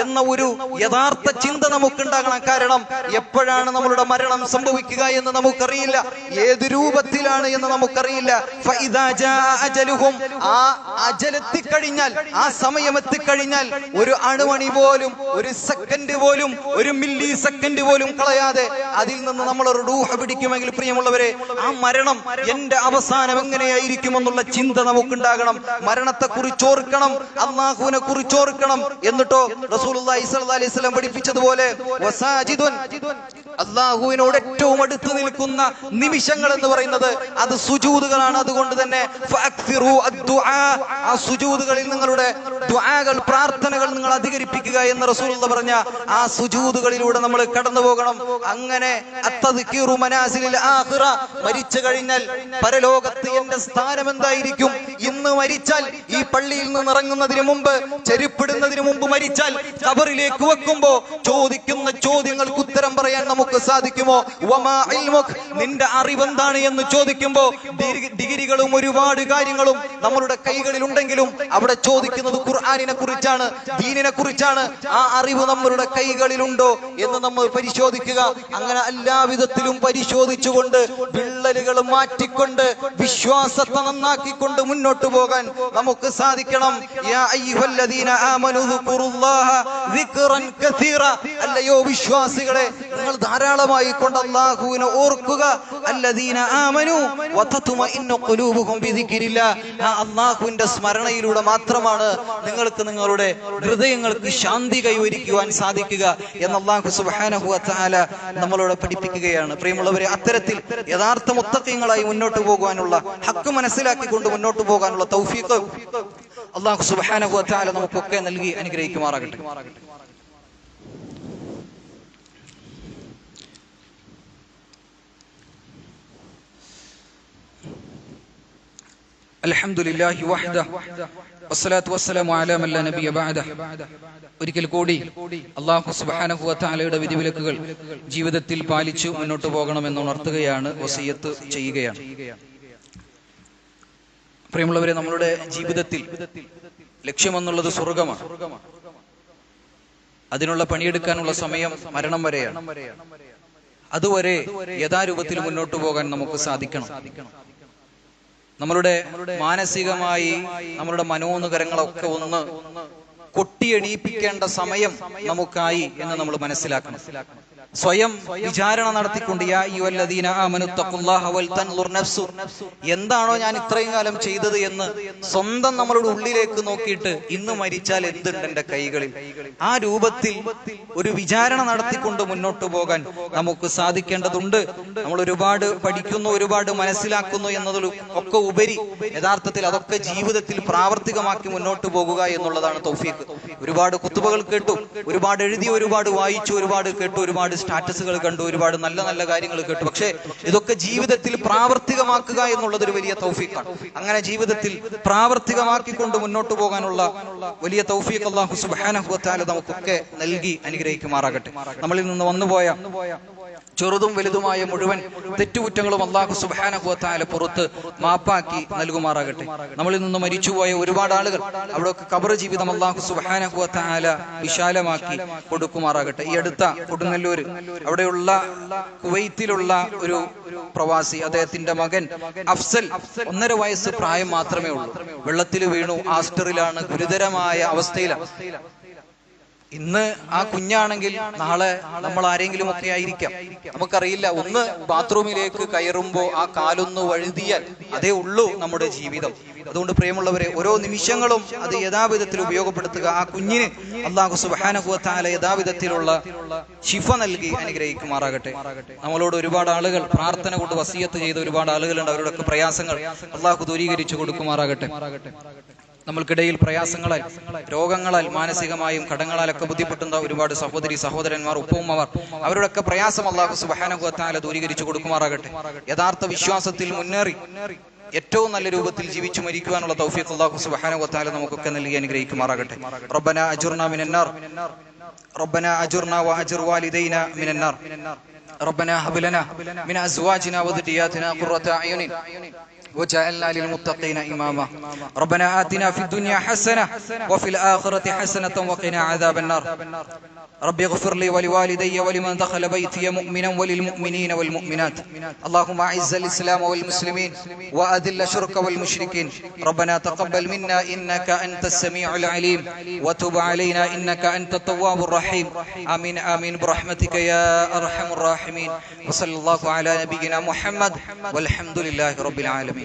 എന്ന ഒരു യഥാർത്ഥ ചിന്ത നമുക്കുണ്ടാകണം. കാരണം എപ്പോഴാണ് നമ്മളുടെ മരണം സംഭവിക്കുക എന്ന് നമുക്കറിയില്ല, ഏത് രൂപത്തിലാണ് എന്ന് നമുക്കറിയില്ല. ഫഇദാ ജാ അജലുഹും, ആ അജലെത്തിക്കഴിഞ്ഞാൽ, ആ സമയം എത്തിക്കഴിഞ്ഞാൽ ഒരു അണുമണി പോലും, ഒരു സെക്കൻഡ് പോലും, ഒരു മില്ലി സെക്കൻഡ് പോലും കളയാതെ അതിൽ നിന്ന് നമ്മൾ ഒരു റൂഹ് പിടിക്കുമെങ്കിൽ പ്രിയമുള്ളവരെ, ആ മരണം എന്റെ അവസാനം എങ്ങനെയായിരിക്കുമെന്നുള്ള ചിന്ത നമുക്കുണ്ടാകണം. മരണത്തെ കുറിച്ച് ഓർക്കണം, അല്ലാഹുവിനെ കുറിച്ച് ഓർക്കണം. എന്നിട്ടോ റസൂലുള്ളാഹി സ്വല്ലല്ലാഹു അലൈഹി വസല്ലം പഠിപ്പിച്ചതുപോലെ അല്ലാഹുവിനോട് ഏറ്റവും അടുത്ത് നിൽക്കുന്ന നിമിഷങ്ങൾ എന്ന് പറയുന്നത് അത് സുജൂദുകളാണ്. അതുകൊണ്ട് തന്നെ ആ സുജൂദുകളിൽ നിങ്ങളുടെ ദുആകൾ, പ്രാർത്ഥനകൾ നിങ്ങൾ അധികരിപ്പിക്കുക എന്ന് റസൂലുള്ളാഹി പറഞ്ഞ ആ സുജൂദുകളിലൂടെ നമ്മൾ കടന്നു പോകണം. അങ്ങനെ അത്തദ്കിറു മനാസിലിൽ ആഖിറ, മരിച്ചു കഴിഞ്ഞാൽ പരലോകത്ത് എന്റെ സ്ഥാനം എന്തായിരിക്കും? ഇന്ന് മരിച്ചാൽ, ഈ പള്ളിയിൽ നിന്ന് ഇറങ്ങുന്നതിന് മുമ്പ്, ചെരുപ്പിടുന്നതിന് മുമ്പ് മരിച്ചാൽ, ഖബറിലേക്ക് വെക്കുമ്പോ ചോദിക്കുന്ന ചോദ്യങ്ങൾക്ക് ഉത്തരം പറയാൻ നമുക്ക് സാധിക്കുമോ? വമാ ഇൽമുക്, നിന്റെ അറിവെന്താണ് എന്ന് ചോദിക്കുമ്പോ ഡിഗ്രികളും ഒരുപാട് കാര്യങ്ങളും നമ്മളുടെ കൈകളിൽ ഉണ്ടെങ്കിലും അവിടെ ചോദിക്കുന്നത് ഖുർആനിനെ കുറിച്ചാണ്, ദീനിനെ കുറിച്ചാണ്. ആ അറിവ് നമ്മളുടെ കൈകളിലുണ്ടോ എന്ന് നമ്മൾ പരിശോധിക്കുക. അങ്ങനെ എല്ലാവിധത്തിലും പരിശോധിച്ചുകൊണ്ട്, വിള്ളലുകൾ മാറ്റിക്കൊണ്ട്, വിശ്വാസത്തെ നന്നാക്കിക്കൊണ്ട് മുന്നോട്ട് പോകാൻ നമുക്ക് സാധിക്കണം. യാ അയ്യുഹല്ലദീന ആമനൂ ദുകുറുല്ലാഹ ദിക്റൻ കസീറ, അല്ലയോ വിശ്വാസികളെ, നിങ്ങൾ ധാരാളമായി കൊണ്ട് അല്ലാഹുവിനെ ഓർക്കുക. അല്ലദീന ആമനൂ വതത്മഇന്നു ഖുലൂബുഹും ബിദിക്രില്ലാഹ്, ആ അല്ലാഹുവിന്റെ സ്മരണയിലൂടെ മാത്രമാണ് നിങ്ങൾക്ക് നിങ്ങളുടെ ഹൃദയങ്ങൾക്ക് ശാന്തി കൈവരിക്കുവാൻ സാധിക്കുക എന്ന് അല്ലാഹു സുബ്ഹാനഹു വ തആല നമ്മളോട് പഠിപ്പിക്കുകയാണ്. പ്രിയമുള്ളവരെ, അത്തരത്തിൽ യഥാർത്ഥ മുത്തഖീങ്ങളായി മുന്നോട്ട് പോകുവാനുള്ള, ഹക്ക് മനസ്സിലാക്കിക്കൊണ്ട് മുന്നോട്ട് പോകാനുള്ള തൗഫീഖ് അല്ലാഹു സുബ്ഹാനഹു വ തആല നമുക്കൊക്കെ നൽകി അനുഗ്രഹിക്കുമാറാകട്ടെ. അൽഹംദുലില്ലാഹി വഹ്ദഹു വസ്സലാത്തു വസ്സലാമു അലാ മൻ ലാ നബിയ ബഅദഹു. ഒരിക്കൽ കൂടി അല്ലാഹു സുബ്ഹാനഹു വ തആലയുടെ വിധിവിലക്കുകൾ ജീവിതത്തിൽ പാലിച്ചു മുന്നോട്ട് പോകണമെന്ന് ഉണർത്തുകയാണ്, വസിയത്ത് ചെയ്യുകയാണ്. പ്രിയമുള്ളവരെ, നമ്മളുടെ ജീവിതത്തിൽ ലക്ഷ്യമെന്നുള്ളത് സ്വർഗമാണ്. അതിനുള്ള പണിയെടുക്കാനുള്ള സമയം മരണം വരെയാണ്. അതുവരെ യഥാരൂപത്തിൽ മുന്നോട്ട് പോകാൻ നമുക്ക് സാധിക്കണം. നമ്മളുടെ മാനസികമായി നമ്മളുടെ മനോനുകരങ്ങളൊക്കെ ഒന്ന് കൊട്ടിയെണീപ്പിക്കേണ്ട സമയം നമുക്കായി എന്ന് നമ്മൾ മനസ്സിലാക്കണം. സ്വയം വിചാരണ നടത്തിക്കൊണ്ട് എന്താണോ ഞാൻ ഇത്രയും കാലം ചെയ്തത് എന്ന് സ്വന്തം നമ്മളുടെ ഉള്ളിലേക്ക് നോക്കിയിട്ട് ഇന്ന് മരിച്ചാൽ എന്തുണ്ട് എന്റെ കൈകളിൽ, ആ രൂപത്തിൽ ഒരു വിചാരണ നടത്തിക്കൊണ്ട് മുന്നോട്ട് പോകാൻ നമുക്ക് സാധിക്കേണ്ടതുണ്ട്. നമ്മൾ ഒരുപാട് പഠിക്കുന്നു, ഒരുപാട് മനസ്സിലാക്കുന്നു എന്നതിൽ ഒക്കെ ഉപരി യഥാർത്ഥത്തിൽ അതൊക്കെ ജീവിതത്തിൽ പ്രാവർത്തികമാക്കി മുന്നോട്ട് പോകുക എന്നുള്ളതാണ് തൗഫീഖ്. ഒരുപാട് കുത്തുബകൾ കേട്ടു, ഒരുപാട് എഴുതി, ഒരുപാട് വായിച്ചു, ഒരുപാട് കേട്ടു, ഒരുപാട് സ്റ്റാറ്റസുകൾ കണ്ടു, ഒരുപാട് നല്ല നല്ല കാര്യങ്ങൾ കേട്ടു. പക്ഷേ ഇതൊക്കെ ജീവിതത്തിൽ പ്രാവർത്തികമാക്കുക എന്നുള്ളത് ഒരു വലിയ തൗഫീഖാണ്. അങ്ങനെ ജീവിതത്തിൽ പ്രാവർത്തികമാക്കിക്കൊണ്ട് മുന്നോട്ട് പോകാനുള്ള വലിയ തൗഫീഖ് അല്ലാഹു സുബ്ഹാനഹു വ തആല നമുക്കൊക്കെ നൽകി അനുഗ്രഹിക്കുമാറാകട്ടെ. നമ്മളിൽ നിന്ന് വന്നുപോയ ചെറുതും വലുതുമായ മുഴുവൻ തെറ്റുകുറ്റങ്ങളും അല്ലാഹു സുബ്ഹാനഹു വ തആല പുറത്ത് മാപ്പാക്കി നൽകുമാറാകട്ടെ. നമ്മളിൽ നിന്ന് മരിച്ചുപോയ ഒരുപാട് ആളുകൾ അവിടെയൊക്കെ ഖബർ ജീവിതം അല്ലാഹു സുബ്ഹാനഹു വ തആല വിശാലമാക്കി കൊടുക്കുമാറാകട്ടെ. ഈ അടുത്ത കൊടുങ്ങല്ലൂർ അവിടെയുള്ള കുവൈത്തിലുള്ള ഒരു പ്രവാസി, അദ്ദേഹത്തിന്റെ മകൻ അഫ്സൽ 1.5 വയസ്സ് പ്രായം മാത്രമേ ഉള്ളൂ. വെള്ളത്തിൽ വീണു, ആസ്റ്ററിലാണ്, ഗുരുതരമായ അവസ്ഥയിലാണ്. ഇന്ന് ആ കുഞ്ഞാണെങ്കിൽ നാളെ നമ്മൾ ആരെങ്കിലും ഒക്കെ ആയിരിക്കാം, നമുക്കറിയില്ല. ഒന്ന് ബാത്റൂമിലേക്ക് കയറുമ്പോൾ ആ കാലൊന്ന് വഴുതിയാൽ അതേ ഉള്ളൂ നമ്മുടെ ജീവിതം. അതുകൊണ്ട് പ്രിയമുള്ളവരെ, ഓരോ നിമിഷങ്ങളും അത് യഥാവിധത്തിൽ ഉപയോഗപ്പെടുത്തുക. ആ കുഞ്ഞിന് അല്ലാഹു സുബ്ഹാനഹു വ തആല യഥാവിധത്തിലുള്ള ശിഫ നൽകി അനുഗ്രഹിക്കുമാറാകട്ടെ. നമ്മളോട് ഒരുപാട് ആളുകൾ പ്രാർത്ഥന കൊണ്ട് വസിയത്ത് ചെയ്ത ഒരുപാട് ആളുകളുണ്ട്. അവരുടെയൊക്കെ പ്രയാസങ്ങൾ അല്ലാഹു ദൂരീകരിച്ചു കൊടുക്കുമാറാകട്ടെ. നമ്മൾക്കിടയിൽ പ്രയാസങ്ങളാൽ, രോഗങ്ങളാൽ, മാനസികമായും കടങ്ങളാലൊക്കെ ബുദ്ധിമുട്ടുന്ന ഒരുപാട് സഹോദരി സഹോദരന്മാർ, ഉപ്പുമ്മമാർ, അവരുടെയൊക്കെ പ്രയാസം അല്ലാഹു സുബ്ഹാനഹു വ തആല ദൂരീകരിച്ചു കൊടുക്കുമാറാകട്ടെ. യഥാർത്ഥ വിശ്വാസത്തിൽ മുന്നേറി ഏറ്റവും നല്ല രൂപത്തിൽ ജീവിച്ചു മരിക്കുവാനുള്ള തൗഫീഖ് അല്ലാഹു സുബ്ഹാനഹു വ തആല നമുക്കൊക്കെ നൽകി അനുഗ്രഹിക്കുമാറാകട്ടെ. റബ്ബനാ അജുർനാ മിനന്നാർ, റബ്ബനാ അജുർനാ വ അജിർ വാലിദൈനാ മിനന്നാർ, റബ്ബനാ ഹബ് ലനാ മിൻ അസ്വാജിനാ വ ദുരിയാതിനാ ഖുർറത അയുനിൻ وجعلنا للمتقين إماما ربنا آتنا في الدنيا حسنة وفي الآخرة حسنة وقنا عذاب النار ربي اغفر لي ولوالدي ولمن دخل بيتي مؤمنا وللمؤمنين والمؤمنات اللهم أعز الإسلام والمسلمين وأذل الشرك والمشركين ربنا تقبل منا إنك أنت السميع العليم وتب علينا إنك أنت التواب الرحيم آمين آمين برحمتك يا أرحم الراحمين وصلى الله على نبينا محمد والحمد لله رب العالمين.